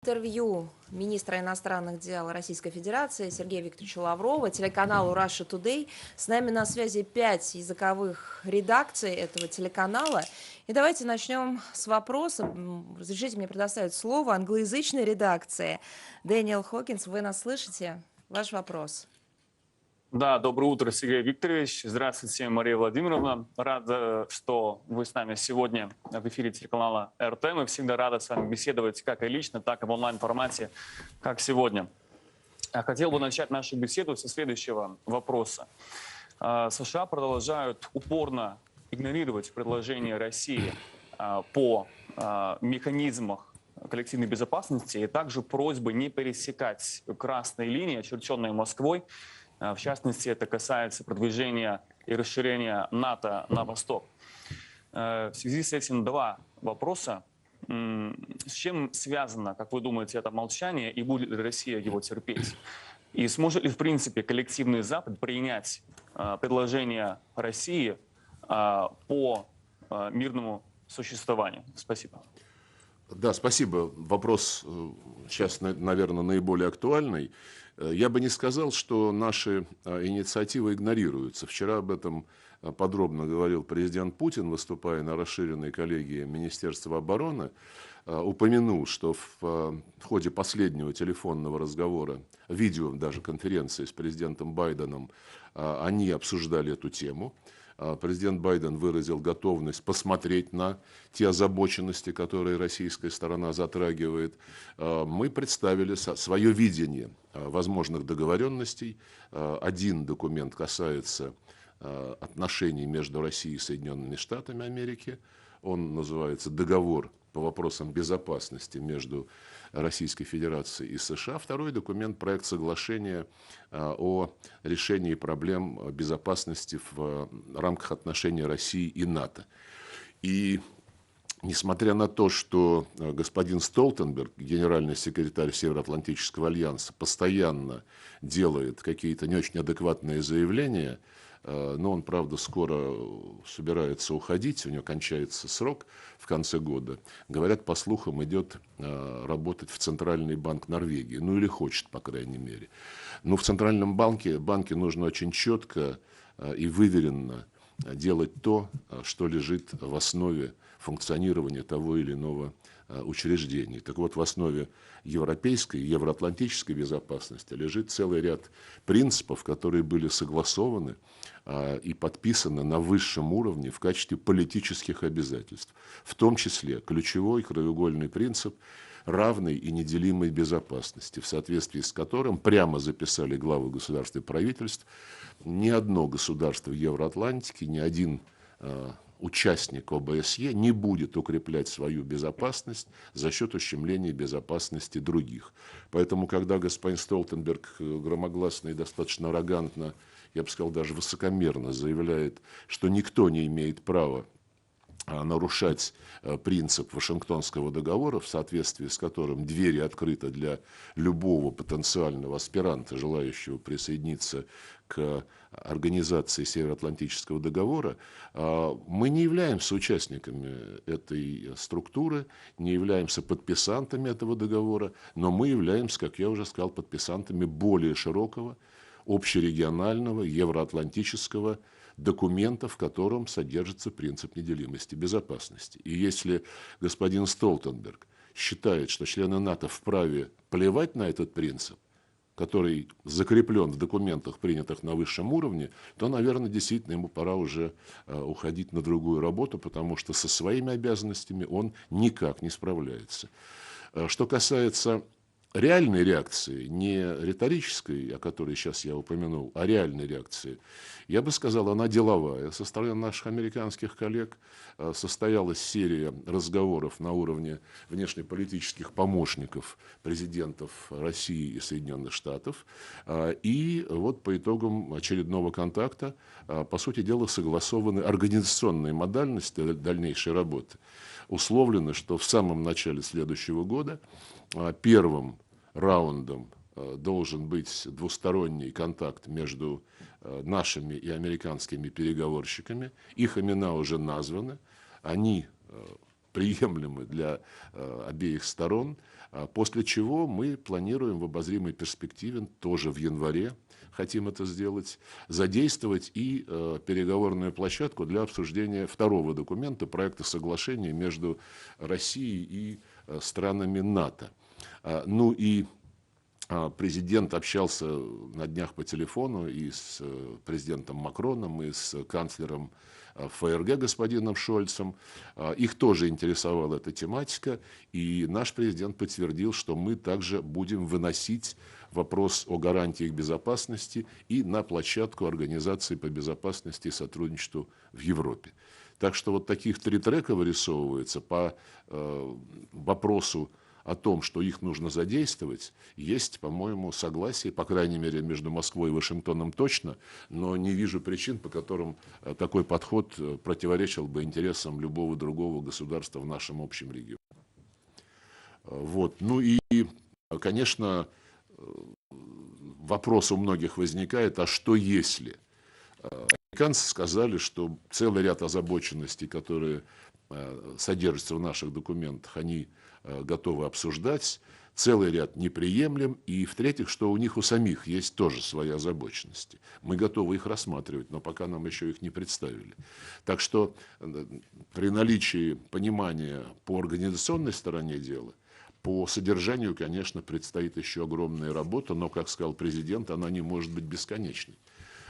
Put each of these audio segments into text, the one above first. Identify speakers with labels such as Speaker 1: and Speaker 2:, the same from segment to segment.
Speaker 1: интервью министра иностранных дел Российской Федерации Сергея Викторовича Лаврова телеканалу Russia Today. С нами на связи 5 языковых редакций этого телеканала. И давайте начнем с вопроса. Разрешите мне предоставить слово англоязычной редакции. Дэниел Хокинс, вы нас слышите? Ваш вопрос.
Speaker 2: Да, доброе утро, Сергей Викторович. Здравствуйте, Мария Владимировна. Рад, что вы с нами сегодня в эфире телеканала РТ. Мы всегда рады с вами беседовать как и лично, так и в онлайн-формате, как сегодня. Хотел бы начать нашу беседу со следующего вопроса. США продолжают упорно игнорировать предложения России по механизмах коллективной безопасности и также просьбы не пересекать красные линии, очерченные Москвой. В частности, это касается продвижения и расширения НАТО на восток. В связи с этим два вопроса. С чем связано, как вы думаете, это молчание, и будет ли Россия его терпеть? И сможет ли, в принципе, коллективный Запад принять предложение России по мирному существованию? Спасибо.
Speaker 3: Да, спасибо. Вопрос сейчас, наверное, наиболее актуальный. Я бы не сказал, что наши инициативы игнорируются. Вчера об этом подробно говорил президент Путин, выступая на расширенной коллегии Министерства обороны. Упомянул, что в ходе последнего телефонного разговора, видео даже конференции с президентом Байденом, они обсуждали эту тему. Президент Байден выразил готовность посмотреть на те озабоченности, которые российская сторона затрагивает. Мы представили свое видение возможных договоренностей. Один документ касается отношений между Россией и Соединенными Штатами Америки. Он называется «Договор по вопросам безопасности между Российской Федерацией и США». Второй документ – проект соглашения о решении проблем безопасности в рамках отношений России и НАТО. И несмотря на то, что господин Столтенберг, генеральный секретарь Североатлантического альянса, постоянно делает какие-то не очень адекватные заявления, но он, правда, скоро собирается уходить, у него кончается срок в конце года. Говорят, по слухам, идет работать в Центральный банк Норвегии, ну или хочет, по крайней мере. Но в Центральном банке нужно очень четко и выверенно делать то, что лежит в основе функционирования того или иного учреждений. Так вот, в основе европейской и евроатлантической безопасности лежит целый ряд принципов, которые были согласованы и подписаны на высшем уровне в качестве политических обязательств. В том числе ключевой краеугольный принцип равной и неделимой безопасности, в соответствии с которым прямо записали главы государств и правительств: ни одно государство в Евроатлантике, ни один участник ОБСЕ не будет укреплять свою безопасность за счет ущемления безопасности других. Поэтому, когда господин Столтенберг громогласно и достаточно аррогантно, я бы сказал, даже высокомерно заявляет, что никто не имеет права нарушать принцип Вашингтонского договора, в соответствии с которым двери открыты для любого потенциального аспиранта, желающего присоединиться к организации Североатлантического договора, мы не являемся участниками этой структуры, не являемся подписантами этого договора, но мы являемся, как я уже сказал, подписантами более широкого, общерегионального, евроатлантического документа, в котором содержится принцип неделимости безопасности. И если господин Столтенберг считает, что члены НАТО вправе плевать на этот принцип, который закреплен в документах, принятых на высшем уровне, то, наверное, действительно ему пора уже уходить на другую работу, потому что со своими обязанностями он никак не справляется. Что касается реальной реакции, не риторической, о которой сейчас я упомянул, а реальной реакции, я бы сказал, она деловая. Со стороны наших американских коллег состоялась серия разговоров на уровне внешнеполитических помощников президентов России и Соединенных Штатов. И вот по итогам очередного контакта, по сути дела, согласованы организационные модальности дальнейшей работы. Условлено, что в самом начале следующего года первым раундом должен быть двусторонний контакт между нашими и американскими переговорщиками. Их имена уже названы. Они приемлемы для обеих сторон, после чего мы планируем в обозримой перспективе, тоже в январе, хотим это сделать, задействовать и переговорную площадку для обсуждения второго документа, проекта соглашения между Россией и странами НАТО. Ну и президент общался на днях по телефону и с президентом Макроном, и с канцлером ФРГ господином Шольцем. Их тоже интересовала эта тематика, и наш президент подтвердил, что мы также будем выносить вопрос о гарантиях безопасности и на площадку Организации по безопасности и сотрудничеству в Европе. Так что вот таких 3 трека вырисовывается по вопросу о том, что их нужно задействовать, есть, по-моему, согласие, по крайней мере, между Москвой и Вашингтоном точно, но не вижу причин, по которым такой подход противоречил бы интересам любого другого государства в нашем общем регионе. Вот. Ну и, конечно, вопрос у многих возникает, а что если? Американцы сказали, что целый ряд озабоченностей, которые содержатся в наших документах, они готовы обсуждать, целый ряд неприемлем, и в-третьих, что у них у самих есть тоже свои озабоченности. Мы готовы их рассматривать, но пока нам еще их не представили. Так что при наличии понимания по организационной стороне дела, по содержанию, конечно, предстоит еще огромная работа, но, как сказал президент, она не может быть бесконечной,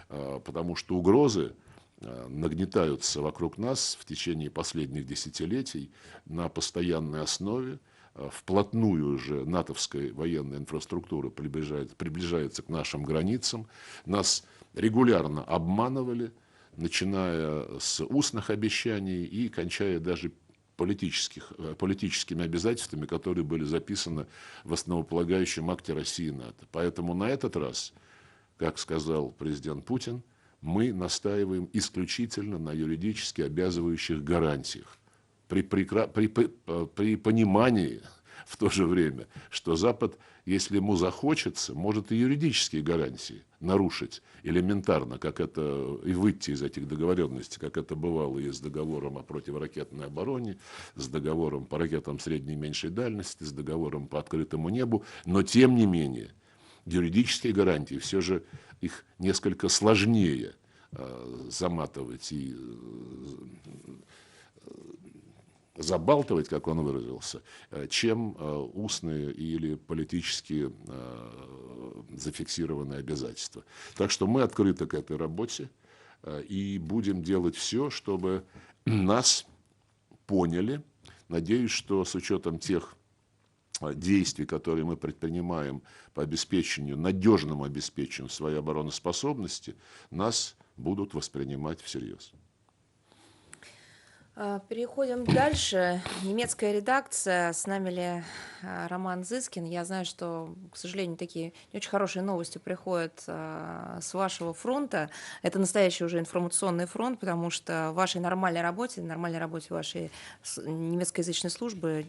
Speaker 3: потому что угрозы нагнетаются вокруг нас в течение последних десятилетий на постоянной основе. Вплотную уже натовская военная инфраструктура приближается к нашим границам. Нас регулярно обманывали, начиная с устных обещаний и кончая даже политическими обязательствами, которые были записаны в основополагающем акте России и НАТО. Поэтому на этот раз, как сказал президент Путин, мы настаиваем исключительно на юридически обязывающих гарантиях. При понимании в то же время, что Запад, если ему захочется, может и юридические гарантии нарушить элементарно, как это и выйти из этих договоренностей, как это бывало и с договором о противоракетной обороне, с договором по ракетам средней и меньшей дальности, с договором по открытому небу, но тем не менее юридические гарантии все же их несколько сложнее заматывать и забалтывать, как он выразился, чем устные или политически зафиксированные обязательства. Так что мы открыты к этой работе и будем делать все, чтобы нас поняли. Надеюсь, что с учетом тех действий, которые мы предпринимаем по обеспечению, надежному обеспечению своей обороноспособности, нас будут воспринимать всерьез.
Speaker 1: Переходим дальше. Немецкая редакция. С нами ли Роман Зыскин? Я знаю, что, к сожалению, такие не очень хорошие новости приходят с вашего фронта. Это настоящий уже информационный фронт, потому что в вашей нормальной работе вашей немецкоязычной службы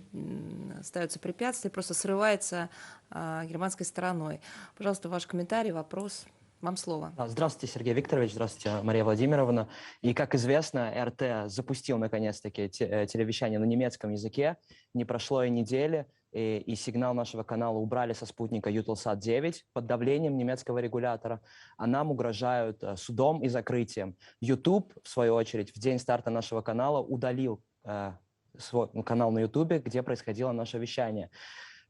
Speaker 1: ставятся препятствия, просто срывается германской стороной. Пожалуйста, ваш комментарий, вопрос. Вам слово.
Speaker 4: Здравствуйте, Сергей Викторович, здравствуйте, Мария Владимировна. И, как известно, РТ запустил, наконец-таки, телевещание на немецком языке. Не прошло и недели, и сигнал нашего канала убрали со спутника Eutelsat-9 под давлением немецкого регулятора, а нам угрожают судом и закрытием. YouTube, в свою очередь, в день старта нашего канала удалил свой канал на YouTube, где происходило наше вещание.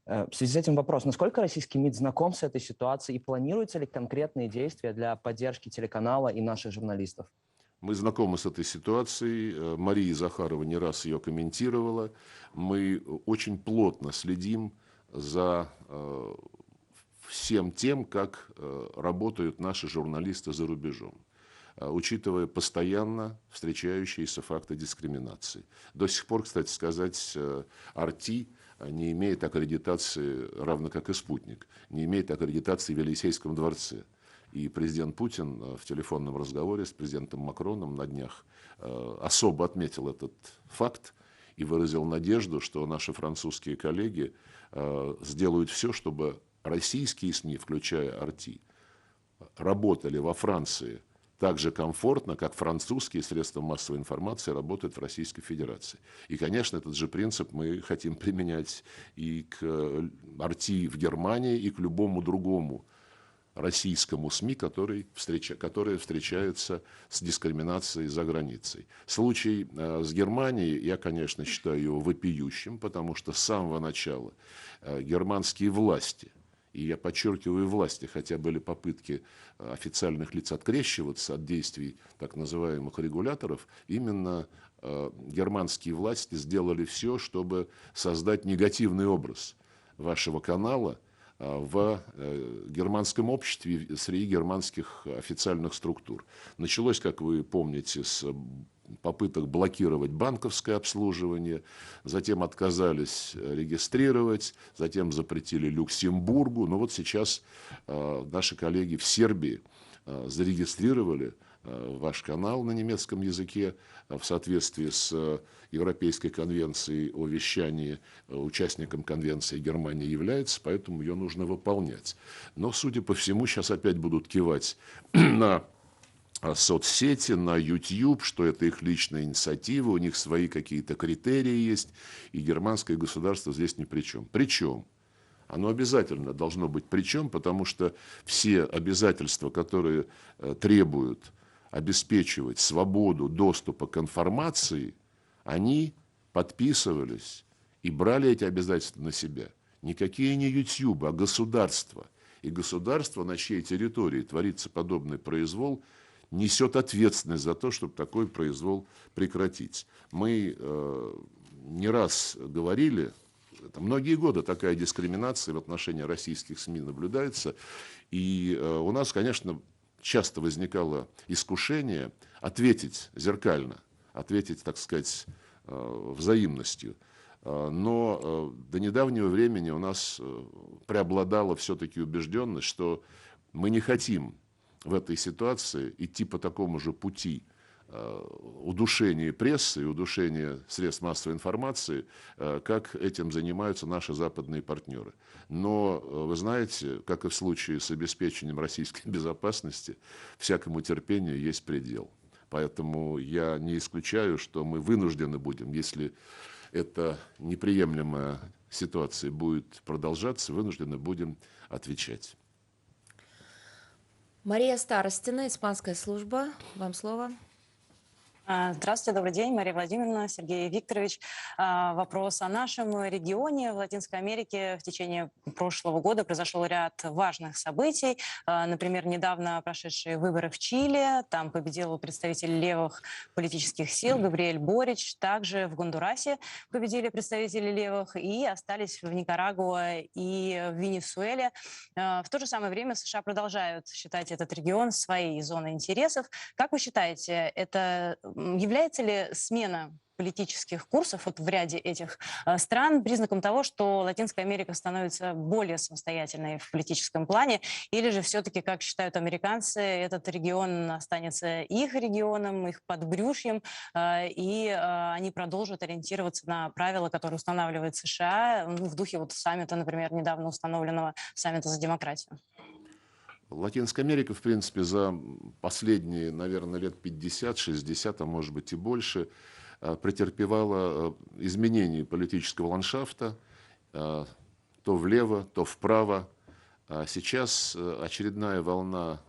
Speaker 4: В связи с этим вопрос, насколько российский МИД знаком с этой ситуацией и планируются ли конкретные действия для поддержки телеканала и наших журналистов?
Speaker 3: Мы знакомы с этой ситуацией. Мария Захарова не раз ее комментировала. Мы очень плотно следим за всем тем, как работают наши журналисты за рубежом, учитывая постоянно встречающиеся факты дискриминации. До сих пор, кстати сказать, RT не имеет аккредитации, равно как и «Спутник», не имеет аккредитации в Елисейском дворце. И президент Путин в телефонном разговоре с президентом Макроном на днях особо отметил этот факт и выразил надежду, что наши французские коллеги сделают все, чтобы российские СМИ, включая RT, работали во Франции так же комфортно, как французские средства массовой информации работают в Российской Федерации. И, конечно, этот же принцип мы хотим применять и к RT в Германии, и к любому другому российскому СМИ, которые встречаются с дискриминацией за границей. Случай с Германией, я, конечно, считаю его вопиющим, потому что с самого начала германские власти, и я подчеркиваю власти, хотя были попытки официальных лиц открещиваться от действий так называемых регуляторов, именно германские власти сделали все, чтобы создать негативный образ вашего канала в германском обществе среди германских официальных структур. Началось, как вы помните, с попыток блокировать банковское обслуживание, затем отказались регистрировать, затем запретили Люксембургу. Но вот сейчас наши коллеги в Сербии зарегистрировали ваш канал на немецком языке в соответствии с Европейской конвенцией о вещании. Участником конвенции Германия является, поэтому ее нужно выполнять. Но, судя по всему, сейчас опять будут кивать на соцсети, на YouTube, что это их личная инициатива, у них свои какие-то критерии есть, и германское государство здесь ни при чем. Причем оно обязательно должно быть причем, потому что все обязательства, которые требуют обеспечивать свободу доступа к информации, они подписывались и брали эти обязательства на себя. Никакие не YouTube, а государства. И государство, на чьей территории творится подобный произвол, несет ответственность за то, чтобы такой произвол прекратить. Мы не раз говорили, многие годы такая дискриминация в отношении российских СМИ наблюдается, и у нас, конечно, часто возникало искушение ответить зеркально, ответить, так сказать, взаимностью. Но до недавнего времени у нас преобладала все-таки убежденность, что мы не хотим в этой ситуации идти по такому же пути удушения прессы и удушения средств массовой информации, как этим занимаются наши западные партнеры. Но, вы знаете, как и в случае с обеспечением российской безопасности, всякому терпению есть предел. Поэтому я не исключаю, что мы вынуждены будем, если эта неприемлемая ситуация будет продолжаться, вынуждены будем отвечать.
Speaker 1: Мария Старостина, Испанская служба. Вам слово.
Speaker 5: Здравствуйте, добрый день, Мария Владимировна, Сергей Викторович. Вопрос о нашем регионе. В Латинской Америке в течение прошлого года произошел ряд важных событий. Например, недавно прошедшие выборы в Чили. Там победил представитель левых политических сил Габриэль Борич. Также в Гондурасе победили представители левых и остались в Никарагуа и в Венесуэле. В то же самое время США продолжают считать этот регион своей зоной интересов. Как вы считаете, это является ли смена политических курсов вот в ряде этих стран признаком того, что Латинская Америка становится более самостоятельной в политическом плане, или же все-таки, как считают американцы, этот регион останется их регионом, их подбрюшьем, и они продолжат ориентироваться на правила, которые устанавливает США, в духе вот саммита, например, недавно установленного саммита за демократию?
Speaker 3: Латинская Америка, в принципе, за последние, наверное, лет 50-60, а может быть и больше, претерпевала изменения политического ландшафта, то влево, то вправо. Сейчас очередная волна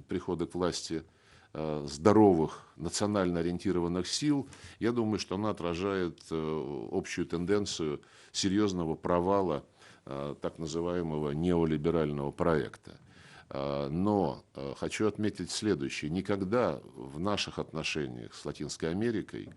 Speaker 3: прихода к власти здоровых, национально ориентированных сил, я думаю, что она отражает общую тенденцию серьезного провала так называемого неолиберального проекта. Но хочу отметить следующее. Никогда в наших отношениях с Латинской Америкой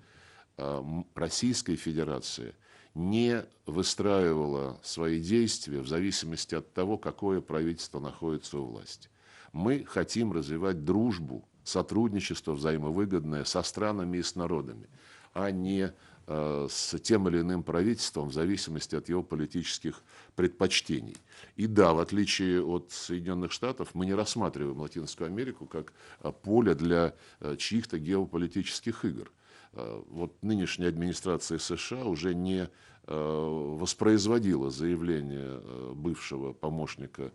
Speaker 3: Российская Федерация не выстраивала свои действия в зависимости от того, какое правительство находится у власти. Мы хотим развивать дружбу, сотрудничество взаимовыгодное со странами и с народами, а не с тем или иным правительством в зависимости от его политических предпочтений. И да, в отличие от Соединенных Штатов, мы не рассматриваем Латинскую Америку как поле для чьих-то геополитических игр. Вот нынешняя администрация США уже не воспроизводила заявление бывшего помощника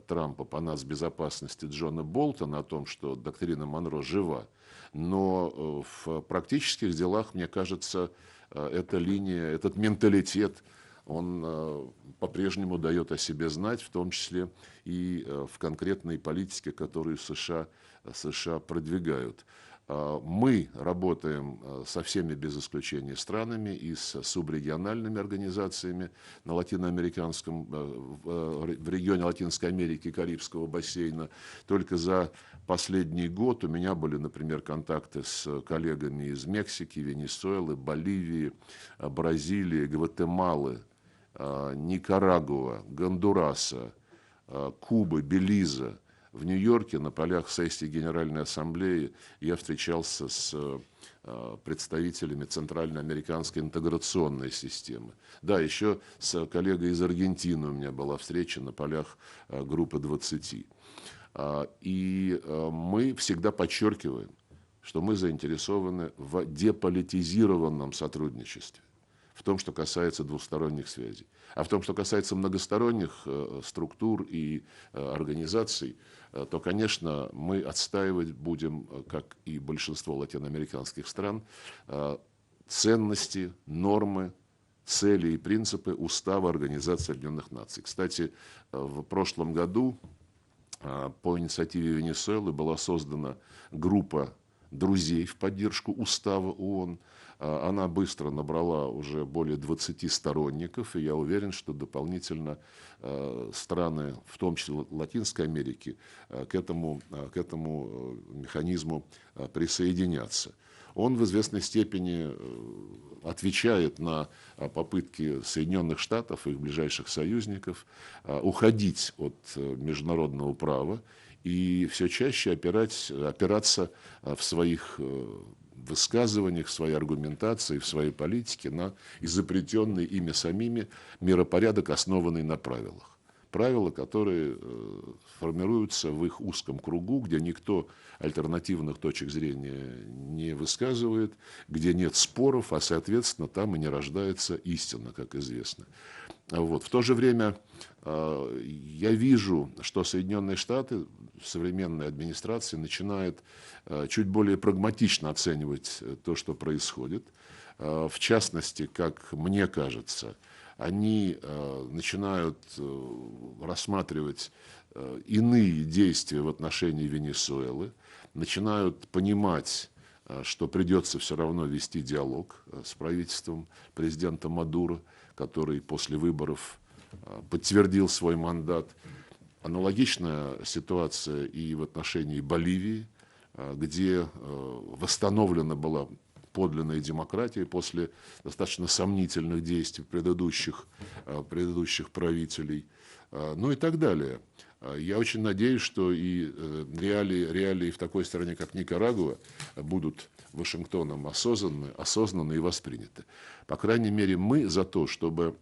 Speaker 3: Трампа по нацбезопасности Джона Болтона о том, что доктрина Монро жива. Но в практических делах, мне кажется, эта линия, этот менталитет, он по-прежнему дает о себе знать, в том числе и в конкретной политике, которую США продвигают. Мы работаем со всеми без исключения странами и с субрегиональными организациями на латиноамериканском, в регионе Латинской Америки и Карибского бассейна. Только за последний год у меня были, например, контакты с коллегами из Мексики, Венесуэлы, Боливии, Бразилии, Гватемалы, Никарагуа, Гондураса, Кубы, Белиза. В Нью-Йорке на полях сессии Генеральной Ассамблеи я встречался с представителями Центральноамериканской интеграционной системы. Да, еще с коллегой из Аргентины у меня была встреча на полях группы 20. И мы всегда подчеркиваем, что мы заинтересованы в деполитизированном сотрудничестве. В том, что касается двусторонних связей. А в том, что касается многосторонних структур и организаций, то, конечно, мы отстаивать будем, как и большинство латиноамериканских стран, ценности, нормы, цели и принципы Устава Организации Объединенных Наций. Кстати, в прошлом году по инициативе Венесуэлы была создана группа друзей в поддержку Устава ООН. Она быстро набрала уже более 20 сторонников, и я уверен, что дополнительно страны, в том числе Латинской Америки, к этому механизму присоединятся. Он в известной степени отвечает на попытки Соединенных Штатов и их ближайших союзников уходить от международного права и все чаще опираться в своих высказываниях, в своей аргументации, в своей политике на изобретенный ими самими миропорядок, основанный на правилах. Правила, которые формируются в их узком кругу, где никто альтернативных точек зрения не высказывает, где нет споров, а, соответственно, там и не рождается истина, как известно. Вот. В то же время я вижу, что Соединенные Штаты, современная администрация начинает чуть более прагматично оценивать то, что происходит. В частности, как мне кажется, они начинают рассматривать иные действия в отношении Венесуэлы, начинают понимать, что придется все равно вести диалог с правительством президента Мадуро, который после выборов подтвердил свой мандат. Аналогичная ситуация и в отношении Боливии, где восстановлена была подлинная демократия после достаточно сомнительных действий предыдущих правителей, ну и так далее. Я очень надеюсь, что и реалии в такой стране, как Никарагуа, будут Вашингтоном осознаны и восприняты. По крайней мере, мы за то, чтобы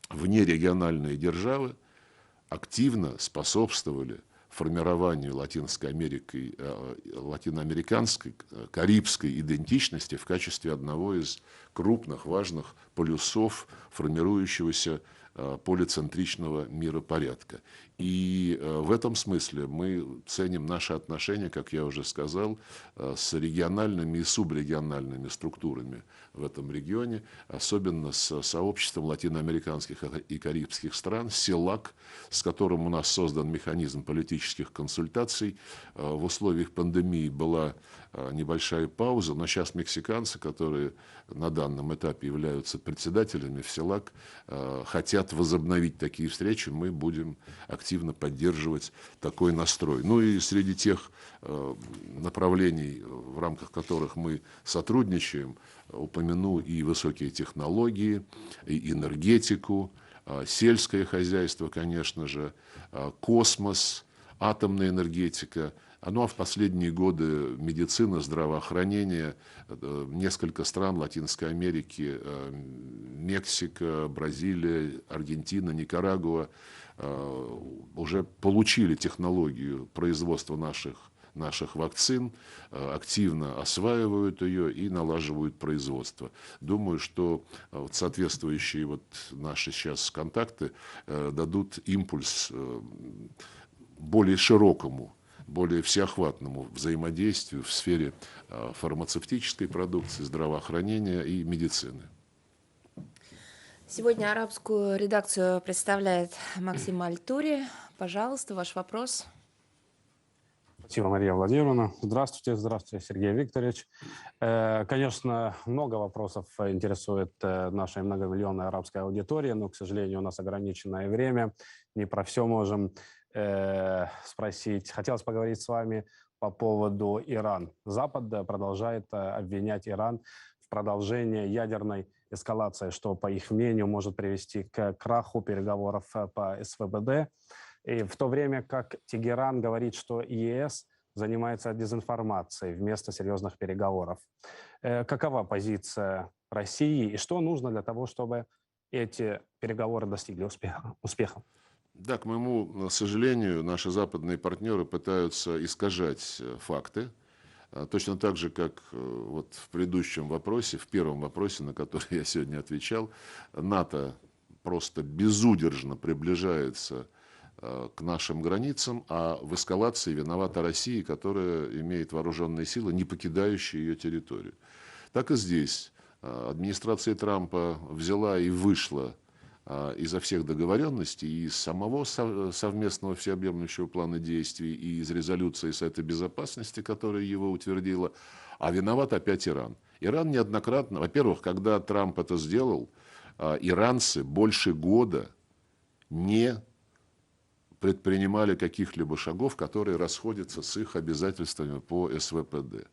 Speaker 3: внерегиональные державы активно способствовали формированию латиноамериканской, карибской идентичности в качестве одного из крупных, важных полюсов формирующегося полицентричного миропорядка. И в этом смысле мы ценим наши отношения, как я уже сказал, с региональными и субрегиональными структурами в этом регионе, особенно с сообществом латиноамериканских и карибских стран, СЕЛАК, с которым у нас создан механизм политических консультаций. В условиях пандемии была небольшая пауза, но сейчас мексиканцы, которые на данном этапе являются председателями в СЕЛАК, хотят возобновить такие встречи, мы будем активно поддерживать такой настрой. Ну и среди тех направлений, в рамках которых мы сотрудничаем, упомяну и высокие технологии, и энергетику, сельское хозяйство, конечно же, космос, атомная энергетика. Ну а в последние годы медицина, здравоохранение, несколько стран Латинской Америки, Мексика, Бразилия, Аргентина, Никарагуа уже получили технологию производства наших вакцин, активно осваивают ее и налаживают производство. Думаю, что соответствующие наши сейчас контакты дадут импульс более широкому, более всеохватному взаимодействию в сфере фармацевтической продукции, здравоохранения и медицины.
Speaker 1: Сегодня арабскую редакцию представляет Максим Альтури. Пожалуйста, ваш вопрос.
Speaker 6: Спасибо, Мария Владимировна. Здравствуйте, здравствуйте, Сергей Викторович. Конечно, много вопросов интересует нашей многомиллионной арабской аудитории, но, к сожалению, у нас ограниченное время, не про все можем спросить. Хотелось поговорить с вами по поводу Ирана. Запад продолжает обвинять Иран в продолжении ядерной эскалации, что, по их мнению, может привести к краху переговоров по СВБД. И в то время как Тегеран говорит, что ЕС занимается дезинформацией вместо серьезных переговоров. Какова позиция России и что нужно для того, чтобы эти переговоры достигли успеха?
Speaker 3: Да, к моему сожалению, наши западные партнеры пытаются искажать факты. Точно так же, как вот в предыдущем вопросе, в первом вопросе, на который я сегодня отвечал, НАТО просто безудержно приближается к нашим границам, а в эскалации виновата Россия, которая имеет вооруженные силы, не покидающие ее территорию. Так и здесь. Администрация Трампа взяла и вышла изо всех договоренностей, из самого совместного всеобъемлющего плана действий, и из резолюции Совета Безопасности, которая его утвердила, а виноват опять Иран. Иран неоднократно, во-первых, когда Трамп это сделал, иранцы больше года не предпринимали каких-либо шагов, которые расходятся с их обязательствами по СВПД.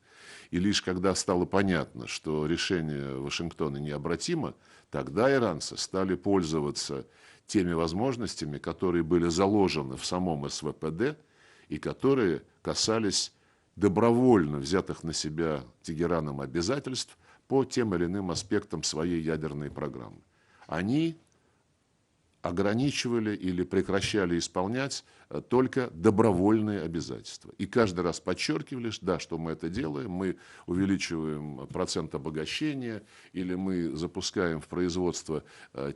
Speaker 3: И лишь когда стало понятно, что решение Вашингтона необратимо, тогда иранцы стали пользоваться теми возможностями, которые были заложены в самом СВПД и которые касались добровольно взятых на себя Тегераном обязательств по тем или иным аспектам своей ядерной программы. Они ограничивали или прекращали исполнять только добровольные обязательства. И каждый раз подчеркивали, да, что мы это делаем, мы увеличиваем процент обогащения, или мы запускаем в производство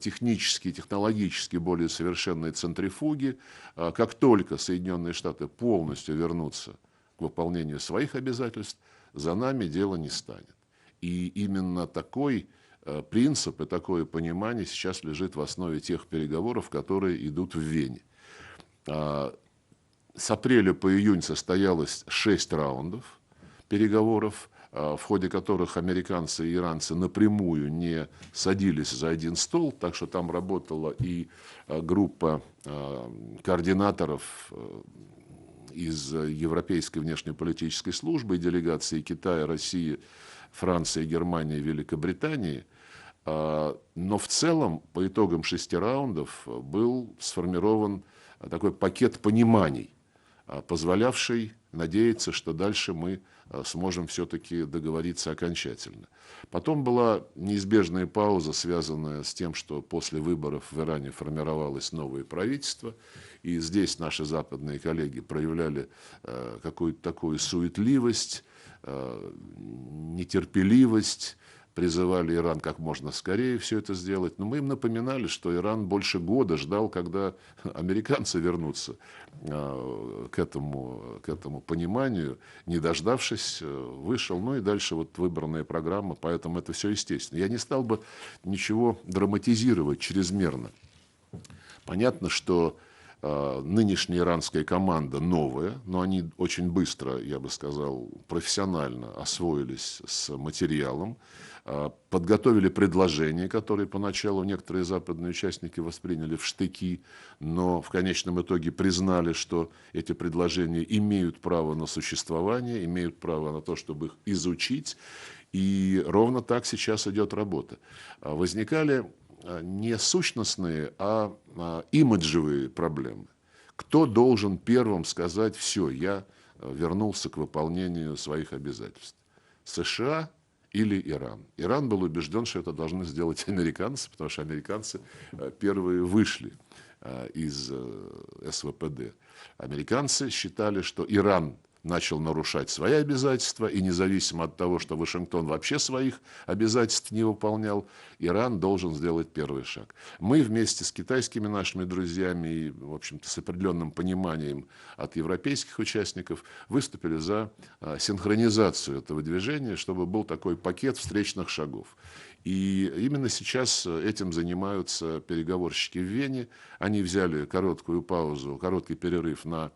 Speaker 3: технически, технологически более совершенные центрифуги. Как только Соединенные Штаты полностью вернутся к выполнению своих обязательств, за нами дело не станет. И именно такой принцип и такое понимание сейчас лежит в основе тех переговоров, которые идут в Вене. С апреля по июнь состоялось 6 раундов переговоров, в ходе которых американцы и иранцы напрямую не садились за один стол, так что там работала и группа координаторов из Европейской внешнеполитической службы, и делегации Китая, России, Франции, Германии, Великобритании. Но в целом, по итогам 6 раундов, был сформирован такой пакет пониманий, позволявший надеяться, что дальше мы сможем все-таки договориться окончательно. Потом была неизбежная пауза, связанная с тем, что после выборов в Иране формировалось новое правительство, и здесь наши западные коллеги проявляли какую-то такую суетливость, нетерпеливость, призывали Иран как можно скорее все это сделать. Но мы им напоминали, что Иран больше года ждал, когда американцы вернутся к этому пониманию. Не дождавшись, вышел. Ну и дальше вот выбранная программа, поэтому это все естественно. Я не стал бы ничего драматизировать чрезмерно. Понятно, что нынешняя иранская команда новая, но они очень быстро, я бы сказал, профессионально освоились с материалом, подготовили предложения, которые поначалу некоторые западные участники восприняли в штыки, но в конечном итоге признали, что эти предложения имеют право на существование, имеют право на то, чтобы их изучить. И ровно так сейчас идет работа. Возникали не сущностные, а имиджевые проблемы. Кто должен первым сказать: все, я вернулся к выполнению своих обязательств? США или Иран? Иран был убежден, что это должны сделать американцы, потому что американцы первые вышли из СВПД. Американцы считали, что Иран начал нарушать свои обязательства, и независимо от того, что Вашингтон вообще своих обязательств не выполнял, Иран должен сделать первый шаг. Мы вместе с китайскими нашими друзьями и, в общем-то, с определенным пониманием от европейских участников выступили за синхронизацию этого движения, чтобы был такой пакет встречных шагов. И именно сейчас этим занимаются переговорщики в Вене. Они взяли короткую паузу, короткий перерыв на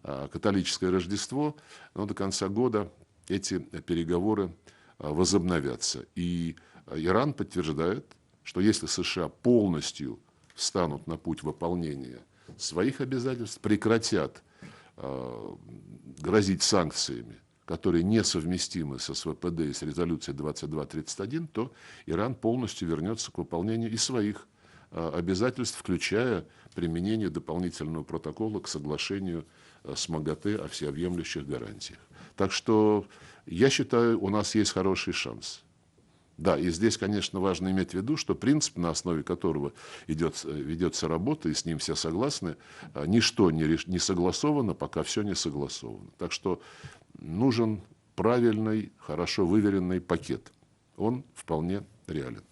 Speaker 3: католическое Рождество, но до конца года эти переговоры возобновятся. И Иран подтверждает, что если США полностью встанут на путь выполнения своих обязательств, прекратят грозить санкциями, которые несовместимы с СВПД и с резолюцией 2231, то Иран полностью вернется к выполнению и своих обязательств, включая применение дополнительного протокола к соглашению с МАГАТЭ о всеобъемлющих гарантиях. Так что я считаю, у нас есть хороший шанс. Да, и здесь, конечно, важно иметь в виду, что принцип, на основе которого ведется работа, и с ним все согласны, ничто не согласовано, пока все не согласовано. Так что нужен правильный, хорошо выверенный пакет. Он вполне реален.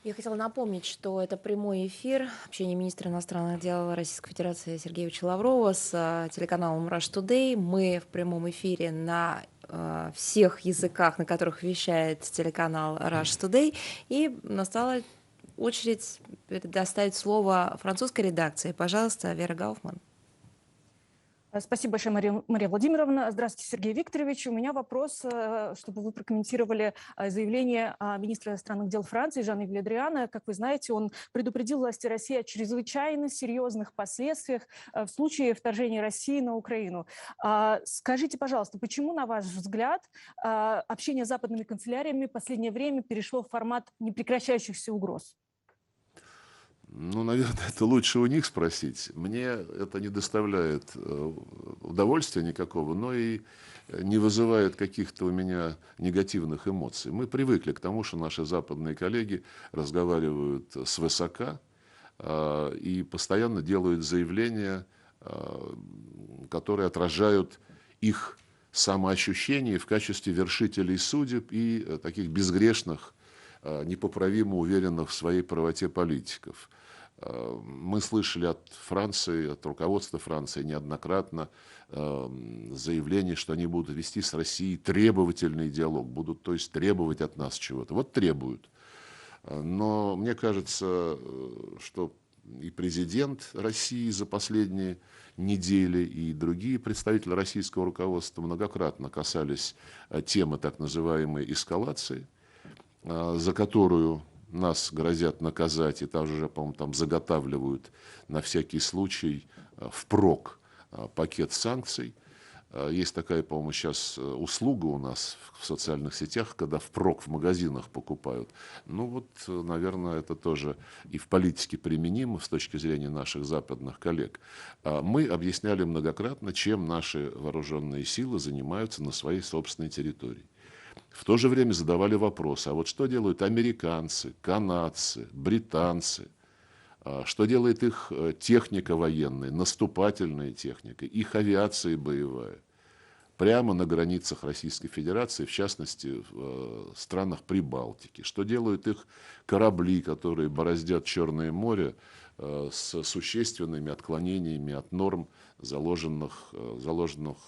Speaker 1: Я хотела напомнить, что это прямой эфир общения министра иностранных дел Российской Федерации Сергея Викторовича Лаврова с телеканалом Rush Today. Мы в прямом эфире на всех языках, на которых вещает телеканал Rush Today. И настала очередь предоставить слово французской редакции. Пожалуйста, Вера Гауфман.
Speaker 7: Спасибо большое, Мария Владимировна. Здравствуйте, Сергей Викторович. У меня вопрос, чтобы вы прокомментировали заявление министра иностранных дел Франции Жана-Йва Ле Дриана. Как вы знаете, он предупредил власти России о чрезвычайно серьезных последствиях в случае вторжения России на Украину. Скажите, пожалуйста, почему, на ваш взгляд, общение с западными канцеляриями в последнее время перешло в формат непрекращающихся угроз?
Speaker 3: Ну, наверное, это лучше у них спросить. Мне это не доставляет удовольствия никакого, но и не вызывает каких-то у меня негативных эмоций. Мы привыкли к тому, что наши западные коллеги разговаривают свысока и постоянно делают заявления, которые отражают их самоощущение в качестве вершителей судеб и таких безгрешных, непоправимо уверенных в своей правоте политиков. Мы слышали от Франции, от руководства Франции неоднократно заявление, что они будут вести с Россией требовательный диалог, будут, то есть, требовать от нас чего-то. Вот требуют. Но мне кажется, что и президент России за последние недели, и другие представители российского руководства многократно касались темы так называемой эскалации, за которую нас грозят наказать, и также, по-моему, там заготавливают на всякий случай впрок пакет санкций. Есть такая, по-моему, сейчас услуга у нас в социальных сетях, когда впрок в магазинах покупают. Ну вот, наверное, это тоже и в политике применимо с точки зрения наших западных коллег. Мы объясняли многократно, чем наши вооруженные силы занимаются на своей собственной территории. В то же время задавали вопрос, а вот что делают американцы, канадцы, британцы, что делает их техника военная, наступательная техника, их авиация боевая, прямо на границах Российской Федерации, в частности, в странах Прибалтики, что делают их корабли, которые бороздят Черное море с существенными отклонениями от норм, заложенных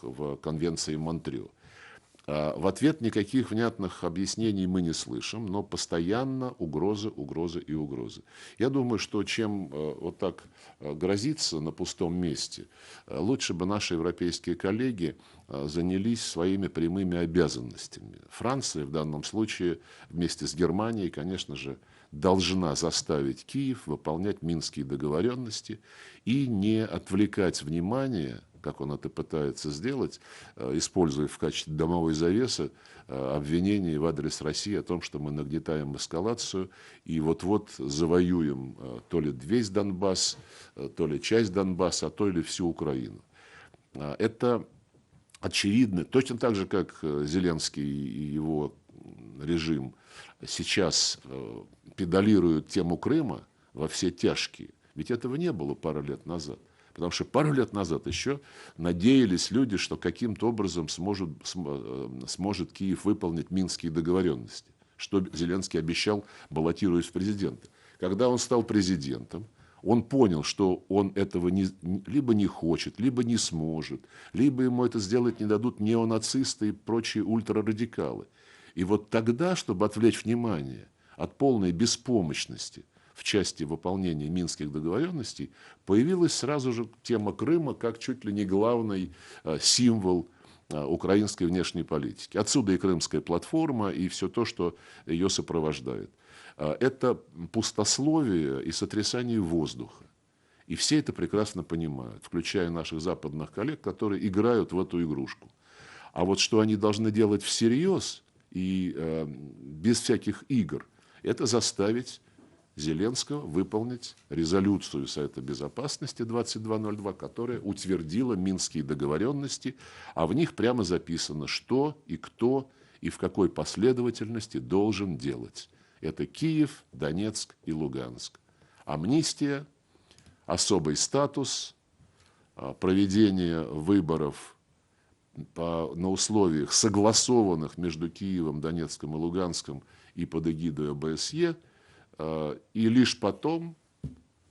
Speaker 3: в Конвенции Монтрео. В ответ никаких внятных объяснений мы не слышим, но постоянно угрозы, угрозы и угрозы. Я думаю, что чем вот так грозиться на пустом месте, лучше бы наши европейские коллеги занялись своими прямыми обязанностями. Франция в данном случае вместе с Германией, конечно же, должна заставить Киев выполнять минские договоренности и не отвлекать внимание, как он это пытается сделать, используя в качестве дымовой завесы обвинения в адрес России о том, что мы нагнетаем эскалацию и вот-вот завоюем то ли весь Донбасс, то ли часть Донбасса, а то ли всю Украину. Это очевидно, точно так же, как Зеленский и его режим сейчас педалируют тему Крыма во все тяжкие. Ведь этого не было пару лет назад. Потому что пару лет назад еще надеялись люди, что каким-то образом сможет Киев выполнить минские договоренности, что Зеленский обещал, баллотируясь в президенты. Когда он стал президентом, он понял, что он этого либо не хочет, либо не сможет, либо ему это сделать не дадут неонацисты и прочие ультрарадикалы. И вот тогда, чтобы отвлечь внимание от полной беспомощности в части выполнения минских договоренностей, появилась сразу же тема Крыма как чуть ли не главный символ украинской внешней политики. Отсюда и Крымская платформа, и все то, что ее сопровождает. Это пустословие и сотрясание воздуха. И все это прекрасно понимают, включая наших западных коллег, которые играют в эту игрушку. А вот что они должны делать всерьез и без всяких игр, это заставить Зеленского выполнить резолюцию Совета Безопасности 2202, которая утвердила Минские договоренности, а в них прямо записано, что и кто и в какой последовательности должен делать. Это Киев, Донецк и Луганск. Амнистия, особый статус, проведение выборов на условиях, согласованных между Киевом, Донецком и Луганском и под эгидой ОБСЕ, и лишь потом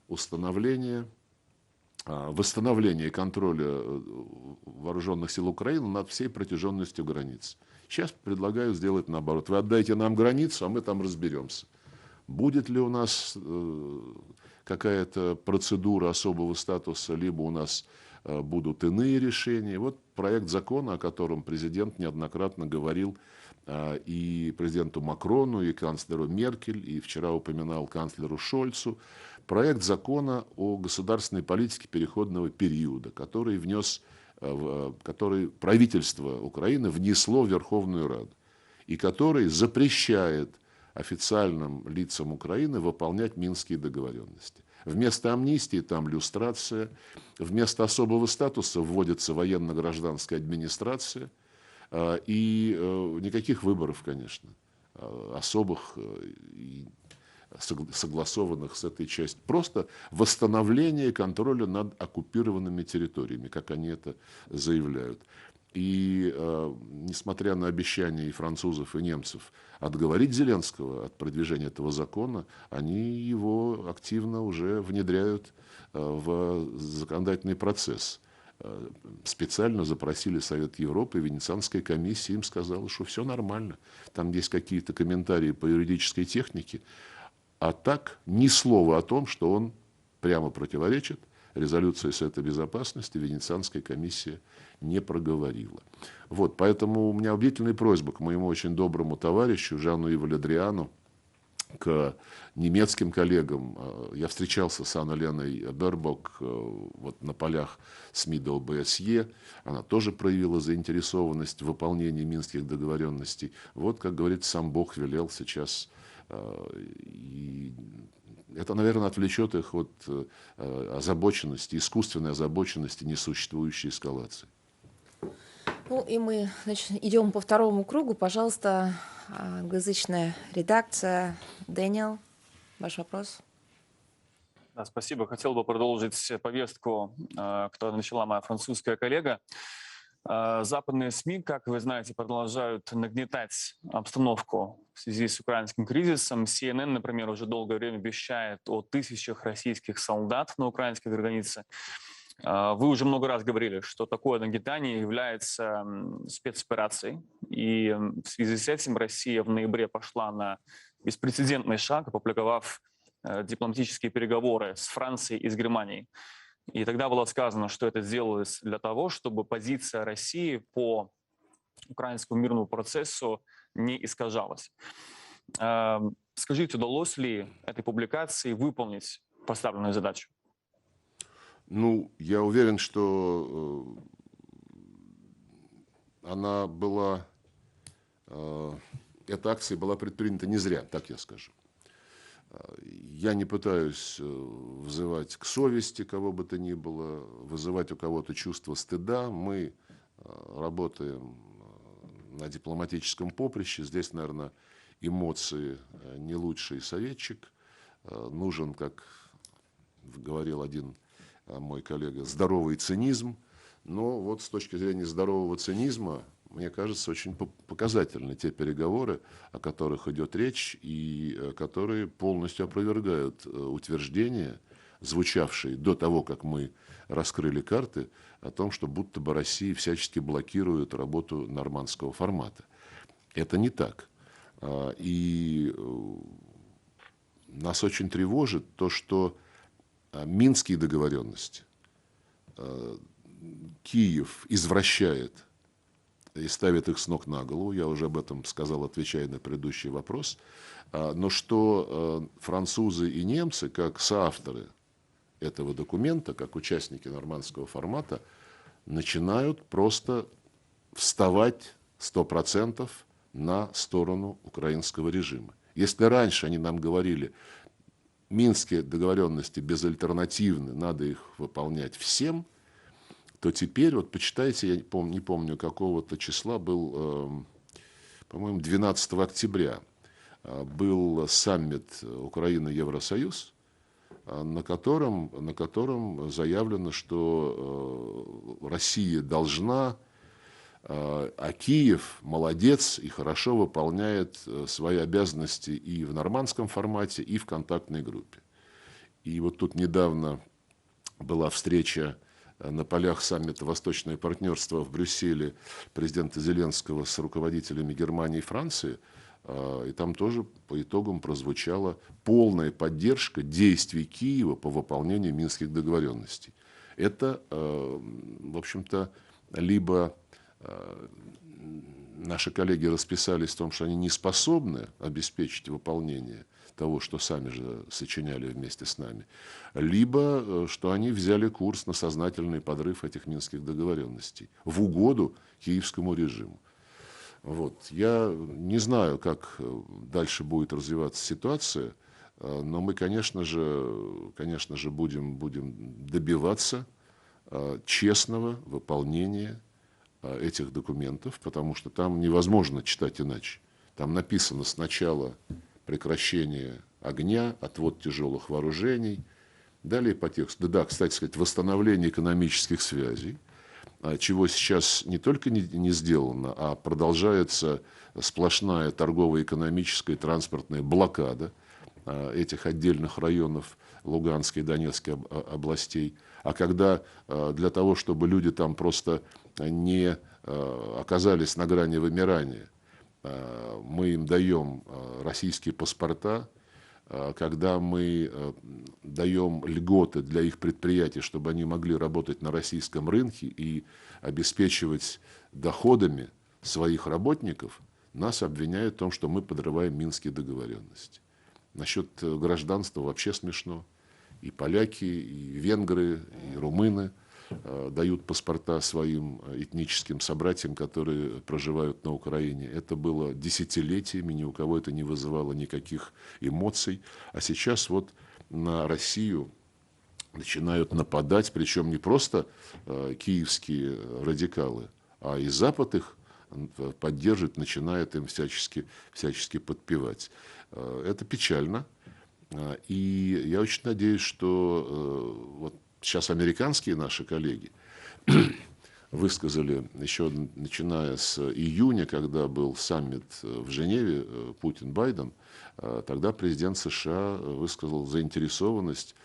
Speaker 3: восстановление контроля вооруженных сил Украины над всей протяженностью границ. Сейчас предлагаю сделать наоборот. Вы отдайте нам границу, а мы там разберемся. Будет ли у нас какая-то процедура особого статуса, либо у нас будут иные решения. Вот проект закона, о котором президент неоднократно говорил и президенту Макрону, и канцлеру Меркель, и вчера упоминал канцлеру Шольцу. Проект закона о государственной политике переходного периода, который правительство Украины внесло в Верховную Раду, и который запрещает официальным лицам Украины выполнять Минские договоренности. Вместо амнистии там люстрация, вместо особого статуса вводится военно-гражданская администрация, и никаких выборов, конечно, особых и согласованных с этой частью. Просто восстановление контроля над оккупированными территориями, как они это заявляют. И несмотря на обещания и французов, и немцев отговорить Зеленского от продвижения этого закона, они его активно уже внедряют в законодательный процесс. Специально запросили Совет Европы, Венецианская комиссия им сказала, что все нормально. Там есть какие-то комментарии по юридической технике, а так ни слова о том, что он прямо противоречит резолюции Совета Безопасности, Венецианская комиссия не проговорила. Вот, поэтому у меня убедительная просьба к моему очень доброму товарищу Жану-Иву Ле Дриану, к немецким коллегам. Я встречался с Анной-Леной Бербок вот на полях СМИ ОБСЕ. Она тоже проявила заинтересованность в выполнении минских договоренностей. Вот, как говорится, сам Бог велел сейчас. И это, наверное, отвлечет их от озабоченности, искусственной озабоченности несуществующей эскалации.
Speaker 1: Ну и мы, значит, идем по второму кругу. Пожалуйста, англоязычная редакция. Дэниел, ваш вопрос.
Speaker 2: Да, спасибо. Хотел бы продолжить повестку, которую начала моя французская коллега. Западные СМИ, как вы знаете, продолжают нагнетать обстановку в связи с украинским кризисом. CNN, например, уже долгое время вещает о тысячах российских солдат на украинской границе. Вы уже много раз говорили, что такое нагнетание является спецоперацией. И в связи с этим Россия в ноябре пошла на беспрецедентный шаг, опубликовав дипломатические переговоры с Францией и с Германией. И тогда было сказано, что это делалось для того, чтобы позиция России по украинскому мирному процессу не искажалась. Скажите, удалось ли этой публикации выполнить поставленную задачу?
Speaker 3: Ну, я уверен, что она была, эта акция была предпринята не зря, так я скажу. Я не пытаюсь вызывать к совести кого бы то ни было, вызывать у кого-то чувство стыда. Мы работаем на дипломатическом поприще. Здесь, наверное, эмоции не лучший советчик. Нужен, как говорил один мой коллега, здоровый цинизм. Но вот с точки зрения здорового цинизма, мне кажется, очень показательны те переговоры, о которых идет речь, и которые полностью опровергают утверждения, звучавшие до того, как мы раскрыли карты, о том, что будто бы Россия всячески блокирует работу нормандского формата. Это не так. И нас очень тревожит то, что минские договоренности Киев извращает и ставит их с ног на голову. Я уже об этом сказал, отвечая на предыдущий вопрос. Но что французы и немцы, как соавторы этого документа, как участники нормандского формата, начинают просто вставать 100% на сторону украинского режима. Если раньше они нам говорили, минские договоренности безальтернативны, надо их выполнять всем, то теперь, вот почитайте, я не помню какого-то числа, был, по-моему, 12 октября, был саммит Украина-Евросоюз, на котором заявлено, что Россия должна, а Киев молодец и хорошо выполняет свои обязанности и в нормандском формате, и в контактной группе. И вот тут недавно была встреча на полях саммита «Восточное партнерство» в Брюсселе президента Зеленского с руководителями Германии и Франции, и там тоже по итогам прозвучала полная поддержка действий Киева по выполнению минских договоренностей. Это, в общем-то, либо наши коллеги расписались в том, что они не способны обеспечить выполнение того, что сами же сочиняли вместе с нами, либо что они взяли курс на сознательный подрыв этих минских договоренностей в угоду киевскому режиму. Вот. Я не знаю, как дальше будет развиваться ситуация, но мы, конечно же будем добиваться честного выполнения этих документов, потому что там невозможно читать иначе. Там написано сначала прекращение огня, отвод тяжелых вооружений, далее по тексту, да, кстати сказать, восстановление экономических связей, чего сейчас не только не сделано, а продолжается сплошная торгово-экономическая и транспортная блокада этих отдельных районов Луганской и Донецкой областей. А когда для того, чтобы люди там просто не оказались на грани вымирания, мы им даем российские паспорта, когда мы даем льготы для их предприятий, чтобы они могли работать на российском рынке и обеспечивать доходами своих работников, нас обвиняют в том, что мы подрываем минские договоренности. Насчет гражданства вообще смешно. И поляки, и венгры, и румыны дают паспорта своим этническим собратьям, которые проживают на Украине. Это было десятилетиями, ни у кого это не вызывало никаких эмоций. А сейчас вот на Россию начинают нападать, причем не просто киевские радикалы, а и Запад их поддерживает, начинает им всячески подпевать. Это печально. И я очень надеюсь, что вот сейчас американские наши коллеги высказали, еще начиная с июня, когда был саммит в Женеве Путин-Байден, тогда президент США высказал заинтересованность,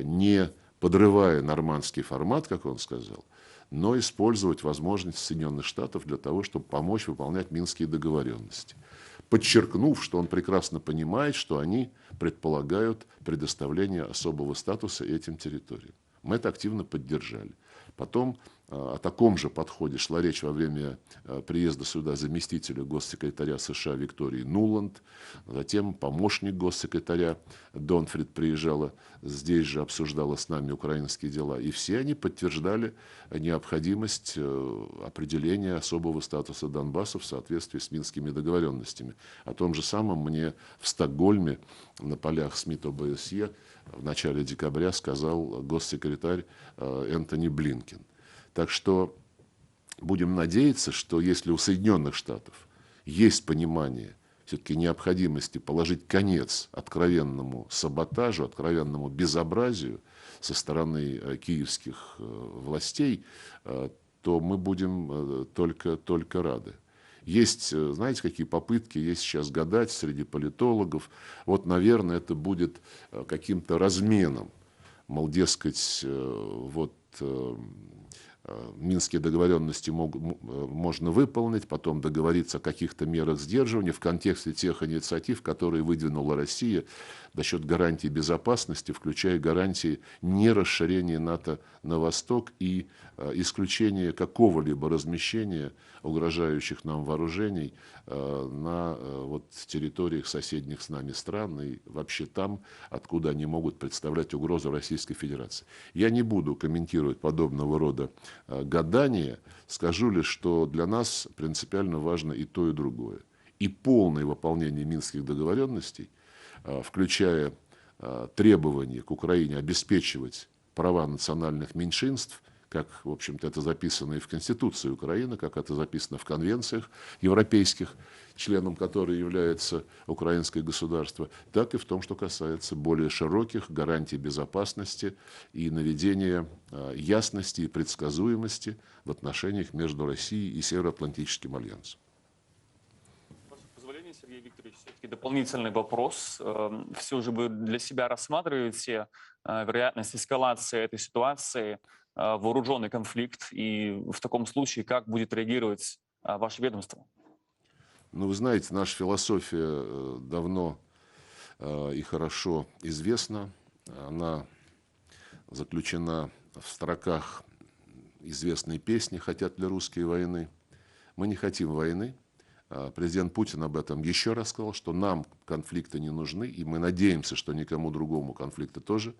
Speaker 3: не подрывая нормандский формат, как он сказал, но использовать возможность Соединенных Штатов для того, чтобы помочь выполнять минские договоренности, подчеркнув, что он прекрасно понимает, что они предполагают предоставление особого статуса этим территориям. Мы это активно поддержали. Потом о таком же подходе шла речь во время приезда сюда заместителя госсекретаря США Виктории Нуланд. Затем помощник госсекретаря Донфрид приезжала, здесь же обсуждала с нами украинские дела. И все они подтверждали необходимость определения особого статуса Донбасса в соответствии с минскими договоренностями. О том же самом мне в Стокгольме на полях СМИТ ОБСЕ в начале декабря сказал госсекретарь Энтони Блинкен. Так что будем надеяться, что если у Соединенных Штатов есть понимание все-таки необходимости положить конец откровенному саботажу, откровенному безобразию со стороны киевских властей, то мы будем только рады. Есть, знаете, какие попытки есть сейчас гадать среди политологов. Вот, наверное, это будет каким-то разменом. Мол, дескать, вот Минские договоренности можно выполнить, потом договориться о каких-то мерах сдерживания в контексте тех инициатив, которые выдвинула Россия за счет гарантий безопасности, включая гарантии нерасширения НАТО на восток и исключения какого-либо размещения угрожающих нам вооружений на территориях соседних с нами стран и вообще там, откуда они могут представлять угрозу Российской Федерации. Я не буду комментировать подобного рода гадания, скажу лишь, что для нас принципиально важно и то, и другое. И полное выполнение Минских договоренностей, включая требования к Украине обеспечивать права национальных меньшинств, как, в общем-то, это записано и в Конституции Украины, как это записано в конвенциях европейских, членом которой является украинское государство, так и в том, что касается более широких гарантий безопасности и наведения ясности и предсказуемости в отношениях между Россией и Североатлантическим альянсом.
Speaker 2: Сергей Викторович, все-таки дополнительный вопрос. Все же вы для себя рассматриваете вероятность эскалации этой ситуации, вооруженный конфликт, и в таком случае как будет реагировать ваше ведомство?
Speaker 3: Ну, вы знаете, наша философия давно и хорошо известна. Она заключена в строках известной песни «Хотят ли русские войны?». Мы не хотим войны. Президент Путин об этом еще раз сказал, что нам конфликты не нужны, и мы надеемся, что никому другому конфликты тоже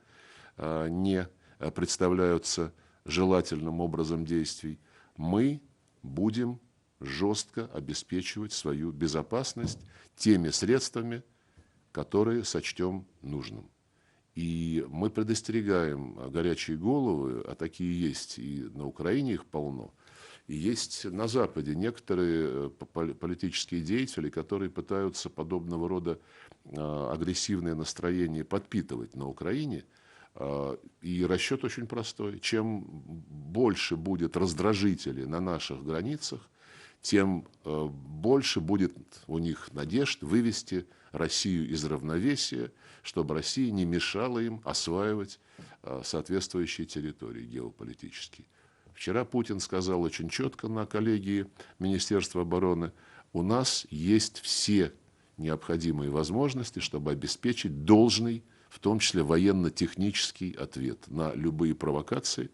Speaker 3: не представляются желательным образом действий. Мы будем жестко обеспечивать свою безопасность теми средствами, которые сочтем нужным. И мы предостерегаем горячие головы, а такие есть и на Украине, их полно, и есть на Западе некоторые политические деятели, которые пытаются подобного рода агрессивные настроения подпитывать на Украине. И расчет очень простой. Чем больше будет раздражителей на наших границах, тем больше будет у них надежд вывести Россию из равновесия, чтобы Россия не мешала им осваивать соответствующие территории геополитические. Вчера Путин сказал очень четко на коллегии Министерства обороны: у нас есть все необходимые возможности, чтобы обеспечить должный, в том числе военно-технический ответ на любые провокации,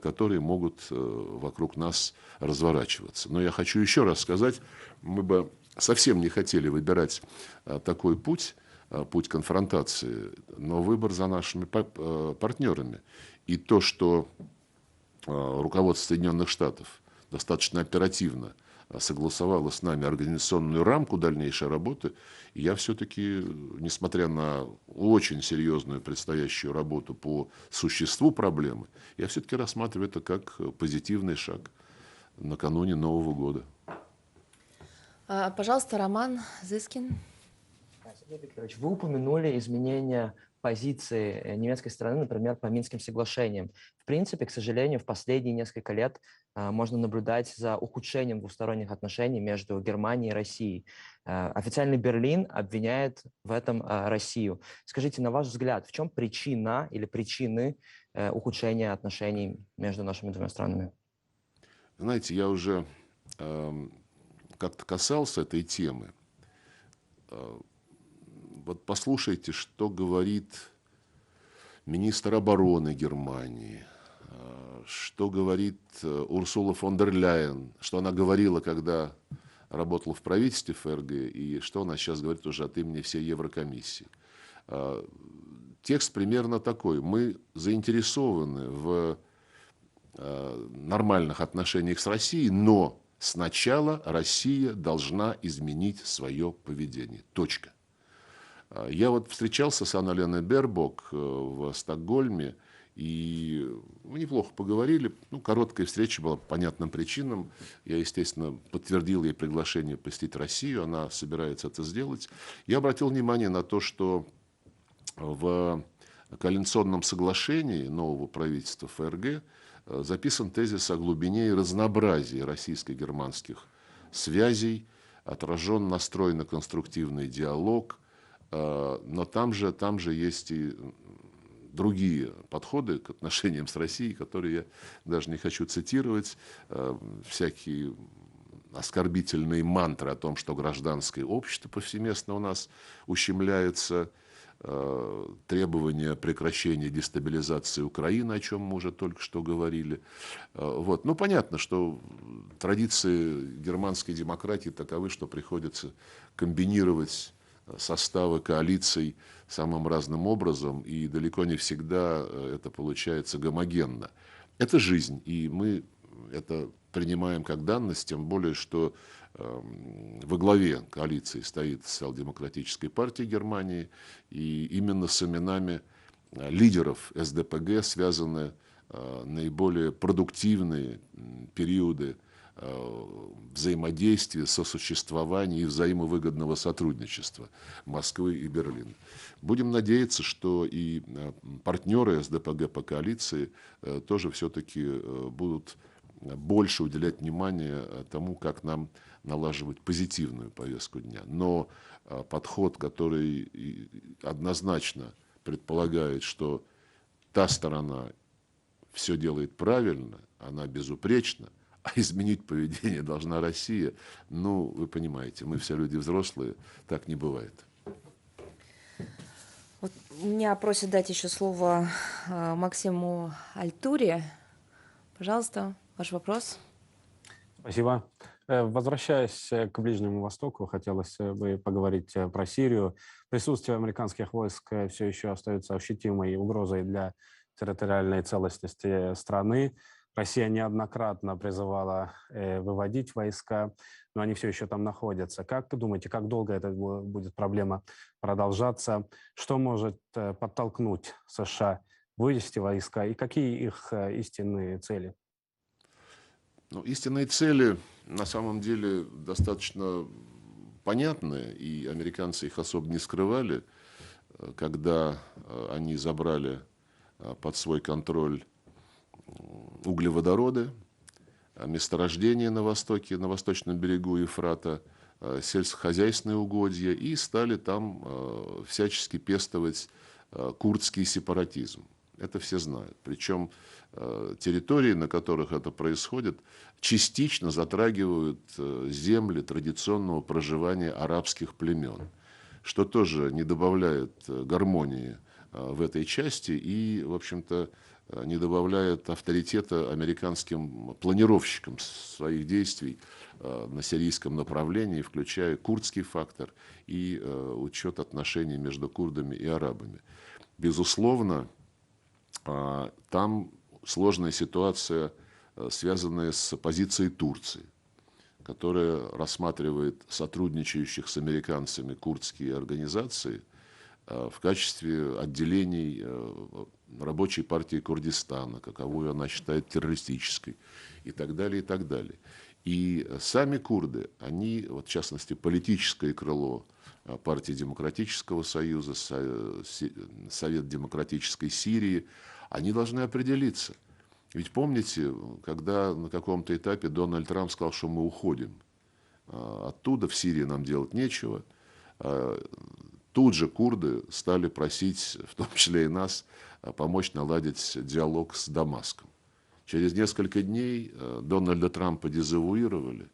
Speaker 3: которые могут вокруг нас разворачиваться. Но я хочу еще раз сказать, мы бы совсем не хотели выбирать такой путь, путь конфронтации, но выбор за нашими партнерами. И то, что руководство Соединенных Штатов достаточно оперативно согласовало с нами организационную рамку дальнейшей работы, я все-таки, несмотря на очень серьезную предстоящую работу по существу проблемы, я все-таки рассматриваю это как позитивный шаг накануне Нового года.
Speaker 1: Пожалуйста, Роман Зыскин.
Speaker 4: Сергей Викторович, вы упомянули изменения позиции немецкой стороны, например, по Минским соглашениям. В принципе, к сожалению, в последние несколько лет можно наблюдать за ухудшением двусторонних отношений между Германией и Россией. Официальный Берлин обвиняет в этом Россию. Скажите, на ваш взгляд, в чем причина или причины ухудшения отношений между нашими двумя странами?
Speaker 3: Знаете, я уже как-то касался этой темы. Вот послушайте, что говорит министр обороны Германии, что говорит Урсула фон дер Ляйен, что она говорила, когда работала в правительстве ФРГ, и что она сейчас говорит уже от имени всей Еврокомиссии. Текст примерно такой. Мы заинтересованы в нормальных отношениях с Россией, но сначала Россия должна изменить свое поведение. Точка. Я вот встречался с Анналеной Бербок в Стокгольме, И мы неплохо поговорили. Ну, короткая встреча была по понятным причинам. Я, естественно, подтвердил ей приглашение посетить Россию. Она собирается это сделать. Я обратил внимание на то, что в коалиционном соглашении нового правительства ФРГ записан тезис о глубине и разнообразии российско-германских связей, отражен настрой на конструктивный диалог, но там же есть и другие подходы к отношениям с Россией, которые я даже не хочу цитировать, всякие оскорбительные мантры о том, что гражданское общество повсеместно у нас ущемляется, требования прекращения дестабилизации Украины, о чем мы уже только что говорили. Вот. Ну, понятно, что традиции германской демократии таковы, что приходится комбинировать составы коалиций самым разным образом, и далеко не всегда это получается гомогенно. Это жизнь, и мы это принимаем как данность, тем более, что во главе коалиции стоит Социал-демократическая партия Германии, и именно с именами лидеров СДПГ связаны наиболее продуктивные периоды взаимодействия, сосуществования и взаимовыгодного сотрудничества Москвы и Берлина. Будем надеяться, что и партнеры СДПГ по коалиции тоже все-таки будут больше уделять внимание тому, как нам налаживать позитивную повестку дня. Но подход, который однозначно предполагает, что та сторона все делает правильно, она безупречна, а изменить поведение должна Россия, ну, вы понимаете, мы все люди взрослые, так не бывает.
Speaker 1: Вот меня просят дать еще слово Максиму Альтуре. Пожалуйста, ваш вопрос.
Speaker 6: Спасибо. Возвращаясь к Ближнему Востоку, хотелось бы поговорить про Сирию. Присутствие американских войск все еще остается ощутимой угрозой для территориальной целостности страны. Россия неоднократно призывала выводить войска, но они все еще там находятся. Как вы думаете, как долго эта будет проблема продолжаться? Что может подтолкнуть США вывести войска и какие их истинные цели?
Speaker 3: Ну, истинные цели на самом деле достаточно понятны, и американцы их особо не скрывали, когда они забрали под свой контроль углеводороды, месторождения на востоке, на восточном берегу Ефрата, сельскохозяйственные угодья, и стали там всячески пестовать курдский сепаратизм. Это все знают. Причем территории, на которых это происходит, частично затрагивают земли традиционного проживания арабских племен, что тоже не добавляет гармонии в этой части и, в общем-то, не добавляет авторитета американским планировщикам своих действий на сирийском направлении, включая курдский фактор и учет отношений между курдами и арабами. Безусловно, там сложная ситуация, связанная с позицией Турции, которая рассматривает сотрудничающих с американцами курдские организации в качестве отделений рабочей партии Курдистана, каковую она считает террористической, и так далее, и так далее. И сами курды, они, вот в частности, политическое крыло партии Демократического Союза, Совет Демократической Сирии, они должны определиться. Ведь помните, когда на каком-то этапе Дональд Трамп сказал, что мы уходим оттуда, в Сирии нам делать нечего, тут же курды стали просить, в том числе и нас, помочь наладить диалог с Дамаском. Через несколько дней Дональда Трампа дезавуировали,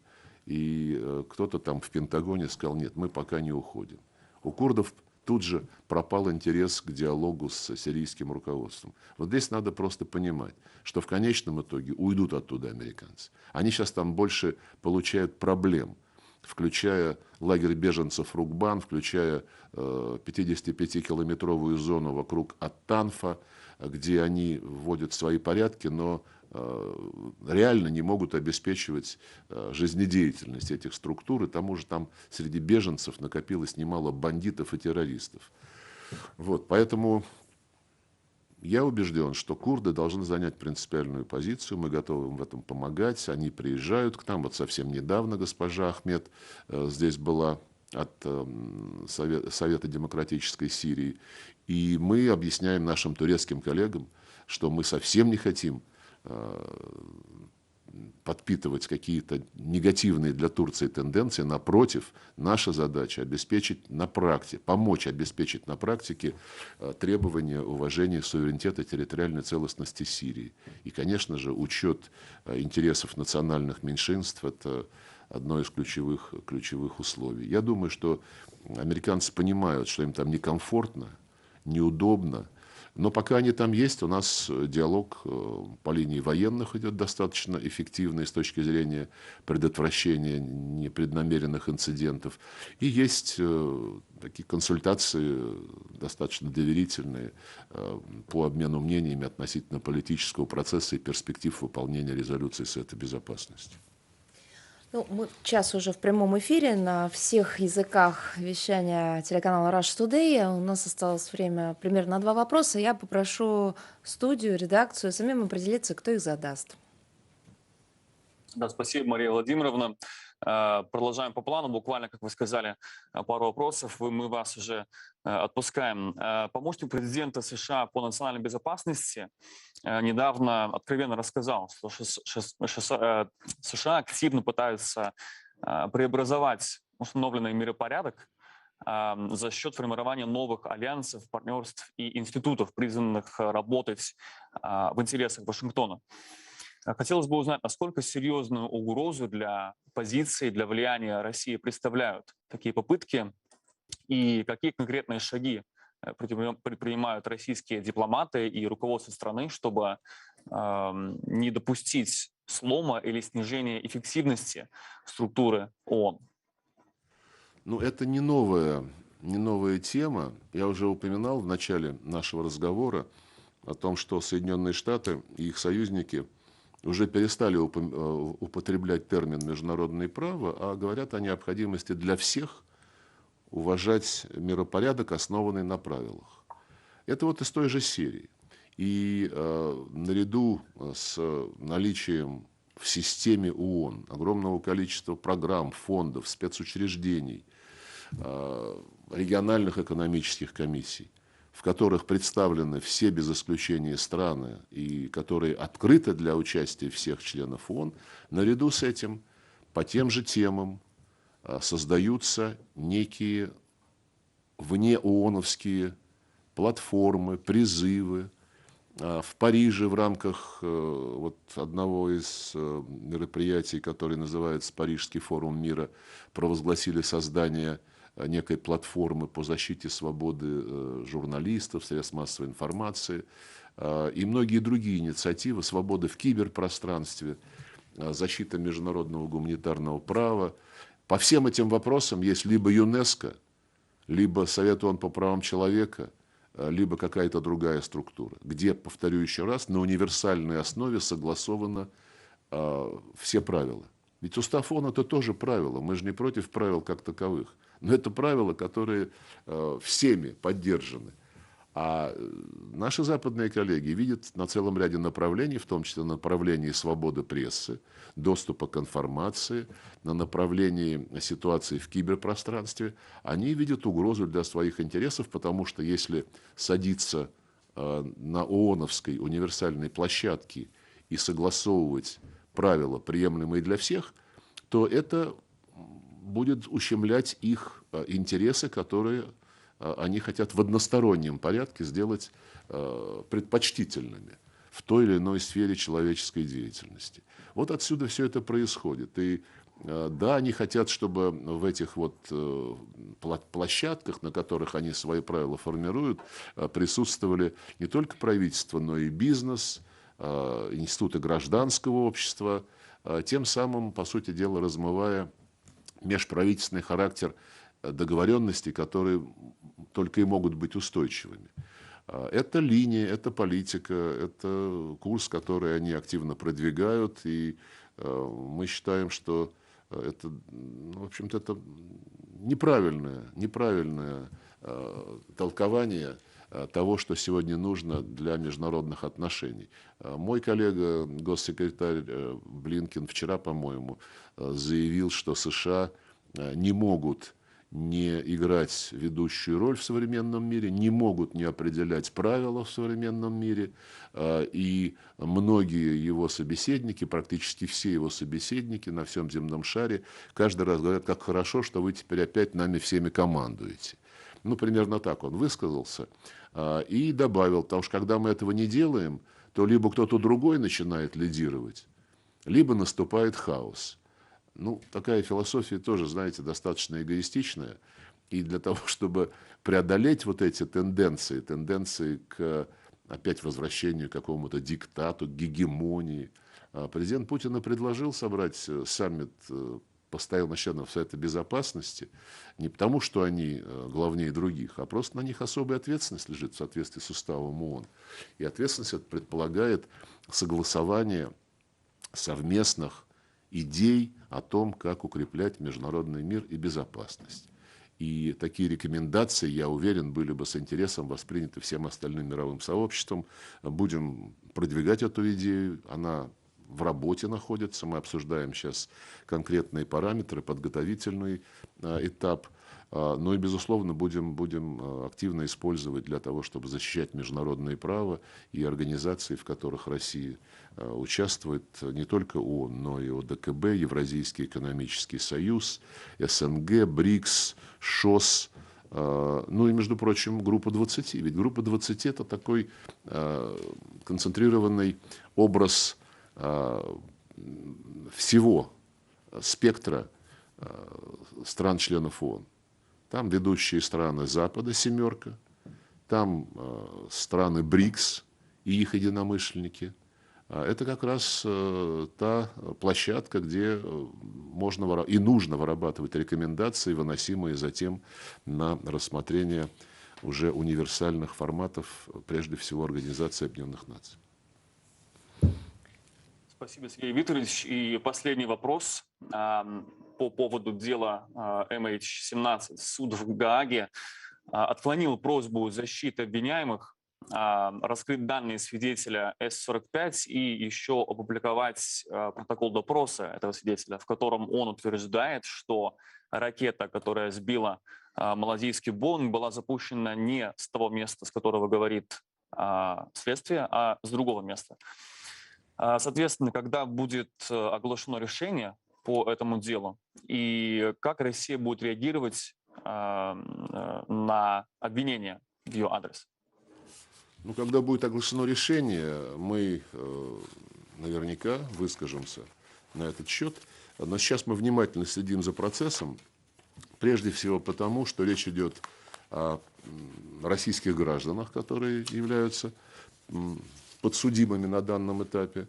Speaker 3: и кто-то там в Пентагоне сказал, нет, мы пока не уходим. У курдов тут же пропал интерес к диалогу с сирийским руководством. Вот здесь надо просто понимать, что в конечном итоге уйдут оттуда американцы. Они сейчас там больше получают проблем, включая лагерь беженцев Рукбан, включая 55-километровую зону вокруг Ат-Танфа, где они вводят свои порядки, но реально не могут обеспечивать жизнедеятельность этих структур, и тому же там среди беженцев накопилось немало бандитов и террористов. Вот, поэтому я убежден, что курды должны занять принципиальную позицию, мы готовы им в этом помогать, они приезжают к нам, вот совсем недавно госпожа Ахмед здесь была от Совета Демократической Сирии, и мы объясняем нашим турецким коллегам, что мы совсем не хотим подпитывать какие-то негативные для Турции тенденции. Напротив, наша задача обеспечить на практике, помочь обеспечить на практике требования уважения суверенитета и территориальной целостности Сирии. И, конечно же, учет интересов национальных меньшинств – это одно из ключевых условий. Я думаю, что американцы понимают, что им там некомфортно, неудобно. Но пока они там есть, у нас диалог по линии военных идет достаточно эффективный с точки зрения предотвращения непреднамеренных инцидентов. И есть такие консультации достаточно доверительные по обмену мнениями относительно политического процесса и перспектив выполнения резолюции Совета Безопасности.
Speaker 1: Ну, мы час уже в прямом эфире на всех языках вещания телеканала Russia Today. У нас осталось время примерно на 2 вопроса. Я попрошу студию, редакцию самим определиться, кто их задаст.
Speaker 2: Да, спасибо, Мария Владимировна. Продолжаем по плану. Буквально, как вы сказали, пару вопросов. Мы вас уже отпускаем. Помощник президента США по национальной безопасности недавно откровенно рассказал, что США активно пытаются преобразовать установленный миропорядок за счет формирования новых альянсов, партнерств и институтов, призванных работать в интересах Вашингтона. Хотелось бы узнать, насколько серьезную угрозу для позиции, для влияния России представляют такие попытки и какие конкретные шаги предпринимают российские дипломаты и руководство страны, чтобы не допустить слома или снижения эффективности структуры ООН.
Speaker 3: Ну, это не новая тема. Я уже упоминал в начале нашего разговора о том, что Соединенные Штаты и их союзники уже перестали употреблять термин «международное право», а говорят о необходимости для всех уважать миропорядок, основанный на правилах. Это вот из той же серии. И наряду с наличием в системе ООН огромного количества программ, фондов, спецучреждений, региональных экономических комиссий, в которых представлены все без исключения страны и которые открыты для участия всех членов ООН, наряду с этим по тем же темам создаются некие внеооновские платформы, призывы. В Париже в рамках вот одного из мероприятий, которое называется «Парижский форум мира», провозгласили создание некой платформы по защите свободы журналистов, средств массовой информации и многие другие инициативы, свободы в киберпространстве, защита международного гуманитарного права. По всем этим вопросам есть либо ЮНЕСКО, либо Совет ООН по правам человека, либо какая-то другая структура, где, повторю еще раз, на универсальной основе согласованы все правила. Ведь устав ООН – это тоже правила, мы же не против правил как таковых, но это правила, которые всеми поддержаны. А наши западные коллеги видят на целом ряде направлений, в том числе на направлении свободы прессы, доступа к информации, на направлении ситуации в киберпространстве, они видят угрозу для своих интересов, потому что если садиться на ООНовской универсальной площадке и согласовывать правила, приемлемые для всех, то это будет ущемлять их интересы, которые они хотят в одностороннем порядке сделать предпочтительными в той или иной сфере человеческой деятельности. Вот отсюда все это происходит. И да, они хотят, чтобы в этих вот площадках, на которых они свои правила формируют, присутствовали не только правительство, но и бизнес, институты гражданского общества, тем самым, по сути дела, размывая межправительственный характер договоренностей, которые только и могут быть устойчивыми. Это линия, это политика, это курс, который они активно продвигают, и мы считаем, что это, в общем-то, это неправильное толкование того, что сегодня нужно для международных отношений. Мой коллега, госсекретарь Блинкен, вчера, по-моему, заявил, что США не могут не играть ведущую роль в современном мире, не могут не определять правила в современном мире. И многие его собеседники, практически все его собеседники на всем земном шаре, каждый раз говорят, как хорошо, что вы теперь опять нами всеми командуете. Ну, примерно так он высказался. И добавил, потому что когда мы этого не делаем, то либо кто-то другой начинает лидировать, либо наступает хаос. Ну, такая философия тоже, знаете, достаточно эгоистичная. И для того, чтобы преодолеть вот эти тенденции к опять возвращению к какому-то диктату, к гегемонии, президент Путин предложил собрать саммит постоянных членов Совета Безопасности не потому, что они главнее других, а просто на них особая ответственность лежит в соответствии с уставом ООН. И ответственность это предполагает согласование совместных идей о том, как укреплять международный мир и безопасность. И такие рекомендации, я уверен, были бы с интересом восприняты всем остальным мировым сообществом. Будем продвигать эту идею, она в работе находится, мы обсуждаем сейчас конкретные параметры, подготовительный этап. Ну и, безусловно, будем активно использовать для того, чтобы защищать международное право и организации, в которых Россия участвует, не только ООН, но и ОДКБ, Евразийский экономический союз, СНГ, БРИКС, ШОС, ну и, между прочим, группа 20. Ведь группа 20 – это такой концентрированный образ всего спектра стран-членов ООН. Там ведущие страны Запада, семерка, там страны БРИКС и их единомышленники. Это как раз та площадка, где можно и нужно вырабатывать рекомендации, выносимые затем на рассмотрение уже универсальных форматов, прежде всего Организации Объединенных Наций.
Speaker 2: Спасибо, Сергей Викторович. И последний вопрос по поводу дела MH17. Суд в Гааге отклонил просьбу защиты обвиняемых раскрыть данные свидетеля С-45 и еще опубликовать протокол допроса этого свидетеля, в котором он утверждает, что ракета, которая сбила малазийский Боинг, была запущена не с того места, с которого говорит следствие, а с другого места. Соответственно, когда будет оглашено решение по этому делу и как Россия будет реагировать на обвинения в ее адрес?
Speaker 3: Ну, когда будет оглашено решение, мы наверняка выскажемся на этот счет. Но сейчас мы внимательно следим за процессом, прежде всего потому, что речь идет о российских гражданах, которые являются подсудимыми на данном этапе.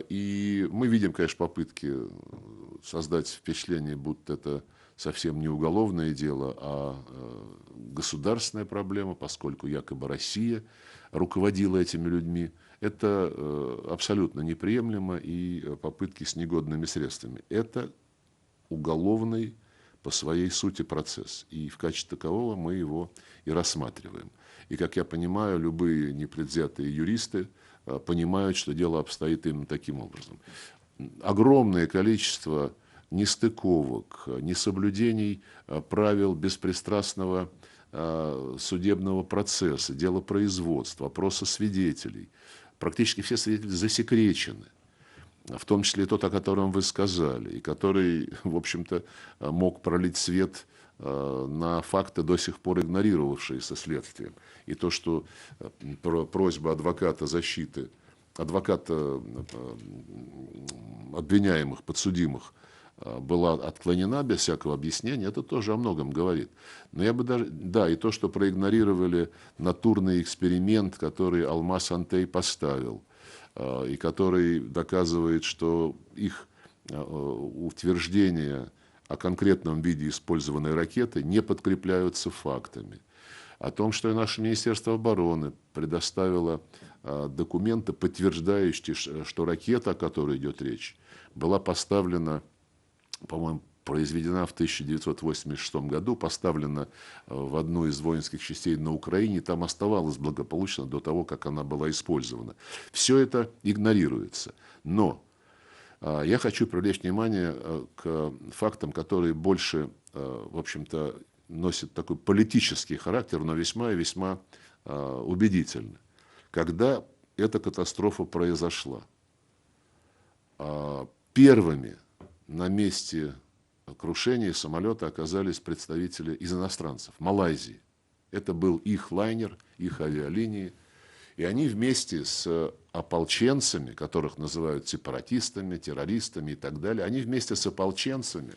Speaker 3: И мы видим, конечно, попытки создать впечатление, будто это совсем не уголовное дело, а государственная проблема, поскольку якобы Россия руководила этими людьми. Это абсолютно неприемлемо, и попытки с негодными средствами. Это уголовный по своей сути процесс. И в качестве такового мы его и рассматриваем. И, как я понимаю, любые непредвзятые юристы понимают, что дело обстоит именно таким образом. Огромное количество нестыковок, несоблюдений правил беспристрастного судебного процесса, делопроизводства, опроса свидетелей. Практически все свидетели засекречены, в том числе и тот, о котором вы сказали, и который, в общем-то, мог пролить свет на факты, до сих пор игнорировавшиеся следствием. И то, что просьба адвоката защиты, адвоката обвиняемых, подсудимых, была отклонена без всякого объяснения, это тоже о многом говорит. Но я бы даже, да, и то, что проигнорировали натурный эксперимент, который Алмаз Антей поставил, и который доказывает, что их утверждения о конкретном виде использованной ракеты не подкрепляются фактами. О том, что и наше Министерство обороны предоставило документы, подтверждающие, что ракета, о которой идет речь, была поставлена, по-моему, произведена в 1986 году, поставлена в одну из воинских частей на Украине, и там оставалась благополучно до того, как она была использована. Все это игнорируется. Но я хочу привлечь внимание к фактам, которые больше, в общем-то, носят такой политический характер, но весьма и весьма убедительны. Когда эта катастрофа произошла, первыми на месте крушения самолета оказались представители из иностранцев, Малайзии. Это был их лайнер, их авиалинии. И они вместе с ополченцами, которых называют сепаратистами, террористами и так далее, они вместе с ополченцами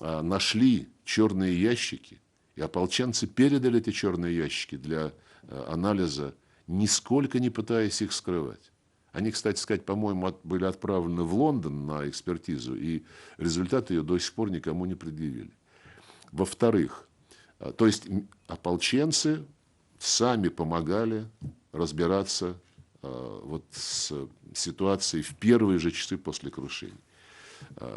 Speaker 3: нашли черные ящики. И ополченцы передали эти черные ящики для анализа, нисколько не пытаясь их скрывать. Они, кстати сказать, по-моему, были отправлены в Лондон на экспертизу, и результаты ее до сих пор никому не предъявили. Во-вторых, то есть ополченцы сами помогали разбираться вот с ситуацией в первые же часы после крушения.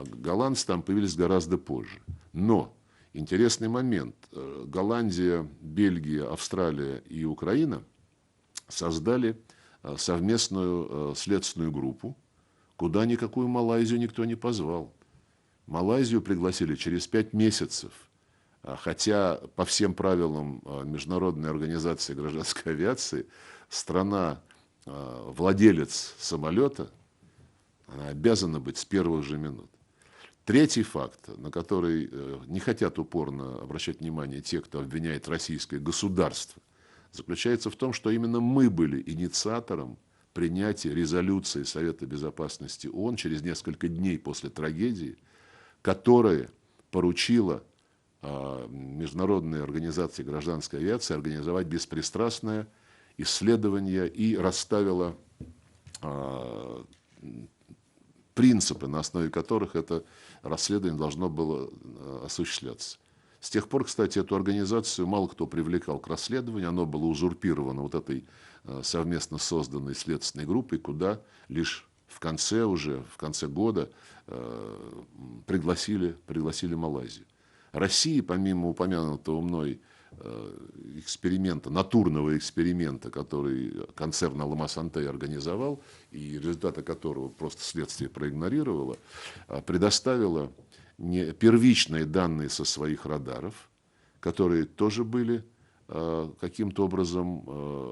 Speaker 3: Голландцы там появились гораздо позже. Но интересный момент. Голландия, Бельгия, Австралия и Украина создали совместную следственную группу, куда никакую Малайзию никто не позвал. Малайзию пригласили через 5 месяцев, хотя по всем правилам Международной организации гражданской авиации страна, владелец самолета, она обязана быть с первых же минут. Третий факт, на который не хотят упорно обращать внимание те, кто обвиняет российское государство, заключается в том, что именно мы были инициатором принятия резолюции Совета Безопасности ООН через несколько дней после трагедии, которая поручила Международной организации гражданской авиации организовать беспристрастное исследование и расставила принципы, на основе которых это расследование должно было осуществляться. С тех пор, кстати, эту организацию мало кто привлекал к расследованию, оно было узурпировано вот этой совместно созданной следственной группой, куда лишь в конце года пригласили Малайзию. Россия, помимо упомянутого мной эксперимента, натурного эксперимента, который концерн «Алмаз-Антей» организовал, и результаты которого просто следствие проигнорировало, предоставила первичные данные со своих радаров, которые тоже были каким-то образом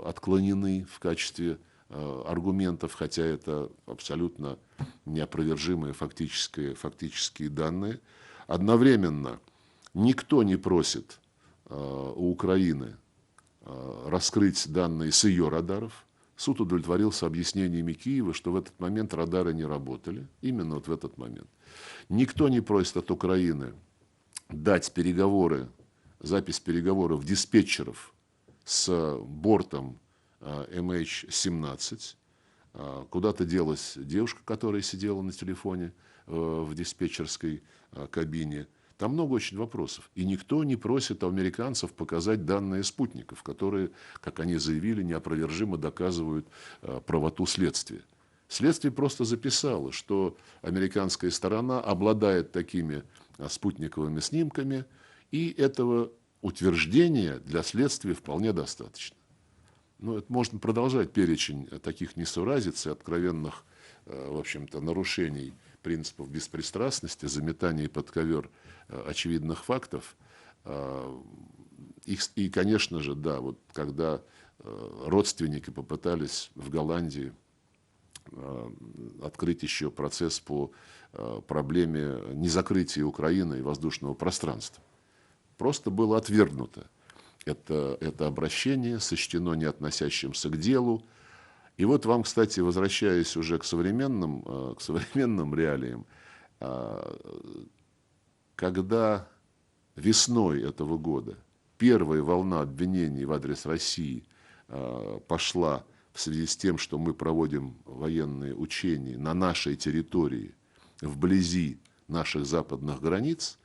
Speaker 3: отклонены в качестве аргументов, хотя это абсолютно неопровержимые фактические данные. Одновременно никто не просит у Украины раскрыть данные с ее радаров. Суд удовлетворился объяснениями Киева, что в этот момент радары не работали. Именно вот в этот момент. Никто не просит от Украины дать запись переговоров диспетчеров с бортом MH17. Куда-то делась девушка, которая сидела на телефоне в диспетчерской кабине. Там много очень вопросов. И никто не просит у американцев показать данные спутников, которые, как они заявили, неопровержимо доказывают правоту следствия. Следствие просто записало, что американская сторона обладает такими спутниковыми снимками, и этого утверждения для следствия вполне достаточно. Ну, это можно продолжать перечень таких несуразиц и откровенных, в общем-то, нарушений принципов беспристрастности, заметания под ковер очевидных фактов. И, конечно же, да, вот когда родственники попытались в Голландии открыть еще процесс по проблеме незакрытия Украины и воздушного пространства, просто было отвергнуто это обращение, сочтено не относящимся к делу. И вот вам, кстати, возвращаясь уже к современным реалиям, когда весной этого года первая волна обвинений в адрес России пошла в связи с тем, что мы проводим военные учения на нашей территории, вблизи наших западных границ,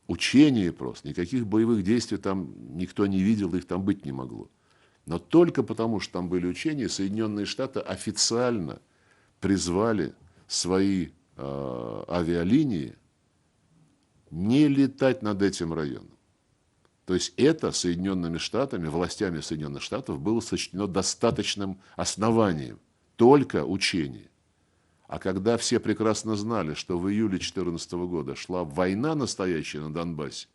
Speaker 3: учения просто, никаких боевых действий там никто не видел, их там быть не могло. Но только потому, что там были учения, Соединенные Штаты официально призвали свои авиалинии не летать над этим районом. То есть это Соединенными Штатами, властями Соединенных Штатов было сочтено достаточным основанием. Только учение. А когда все прекрасно знали, что в июле 2014 года шла война настоящая на Донбассе,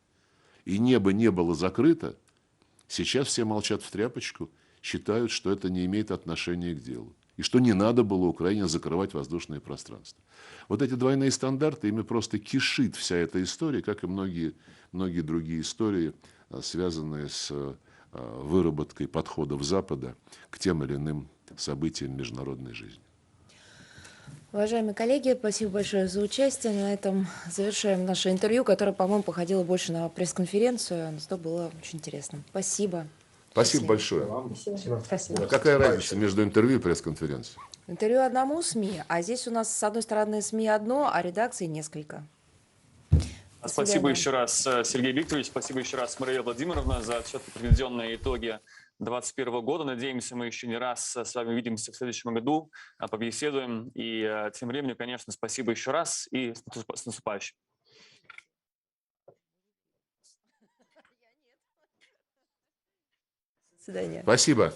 Speaker 3: и небо не было закрыто, сейчас все молчат в тряпочку, считают, что это не имеет отношения к делу. И что не надо было Украине закрывать воздушное пространство. Вот эти двойные стандарты, ими просто кишит вся эта история, как и многие другие истории, связанные с выработкой подходов Запада к тем или иным событиям международной жизни.
Speaker 1: Уважаемые коллеги, спасибо большое за участие. На этом завершаем наше интервью, которое, по-моему, походило больше на пресс-конференцию, но зато было очень интересно. Спасибо.
Speaker 3: Спасибо большое.
Speaker 5: Спасибо.
Speaker 3: А какая разница между интервью и пресс-конференцией?
Speaker 1: Интервью одному СМИ, а здесь у нас, с одной стороны, СМИ одно, а редакции несколько. До
Speaker 2: Спасибо
Speaker 1: свидания.
Speaker 2: еще раз, Сергей Викторович. Спасибо еще раз, Мария Владимировна, за четко подведенные итоги 2021 года. Надеемся, мы еще не раз с вами увидимся в следующем году, побеседуем. И тем временем, конечно, спасибо еще раз и с наступающим.
Speaker 1: До свидания.
Speaker 3: Спасибо.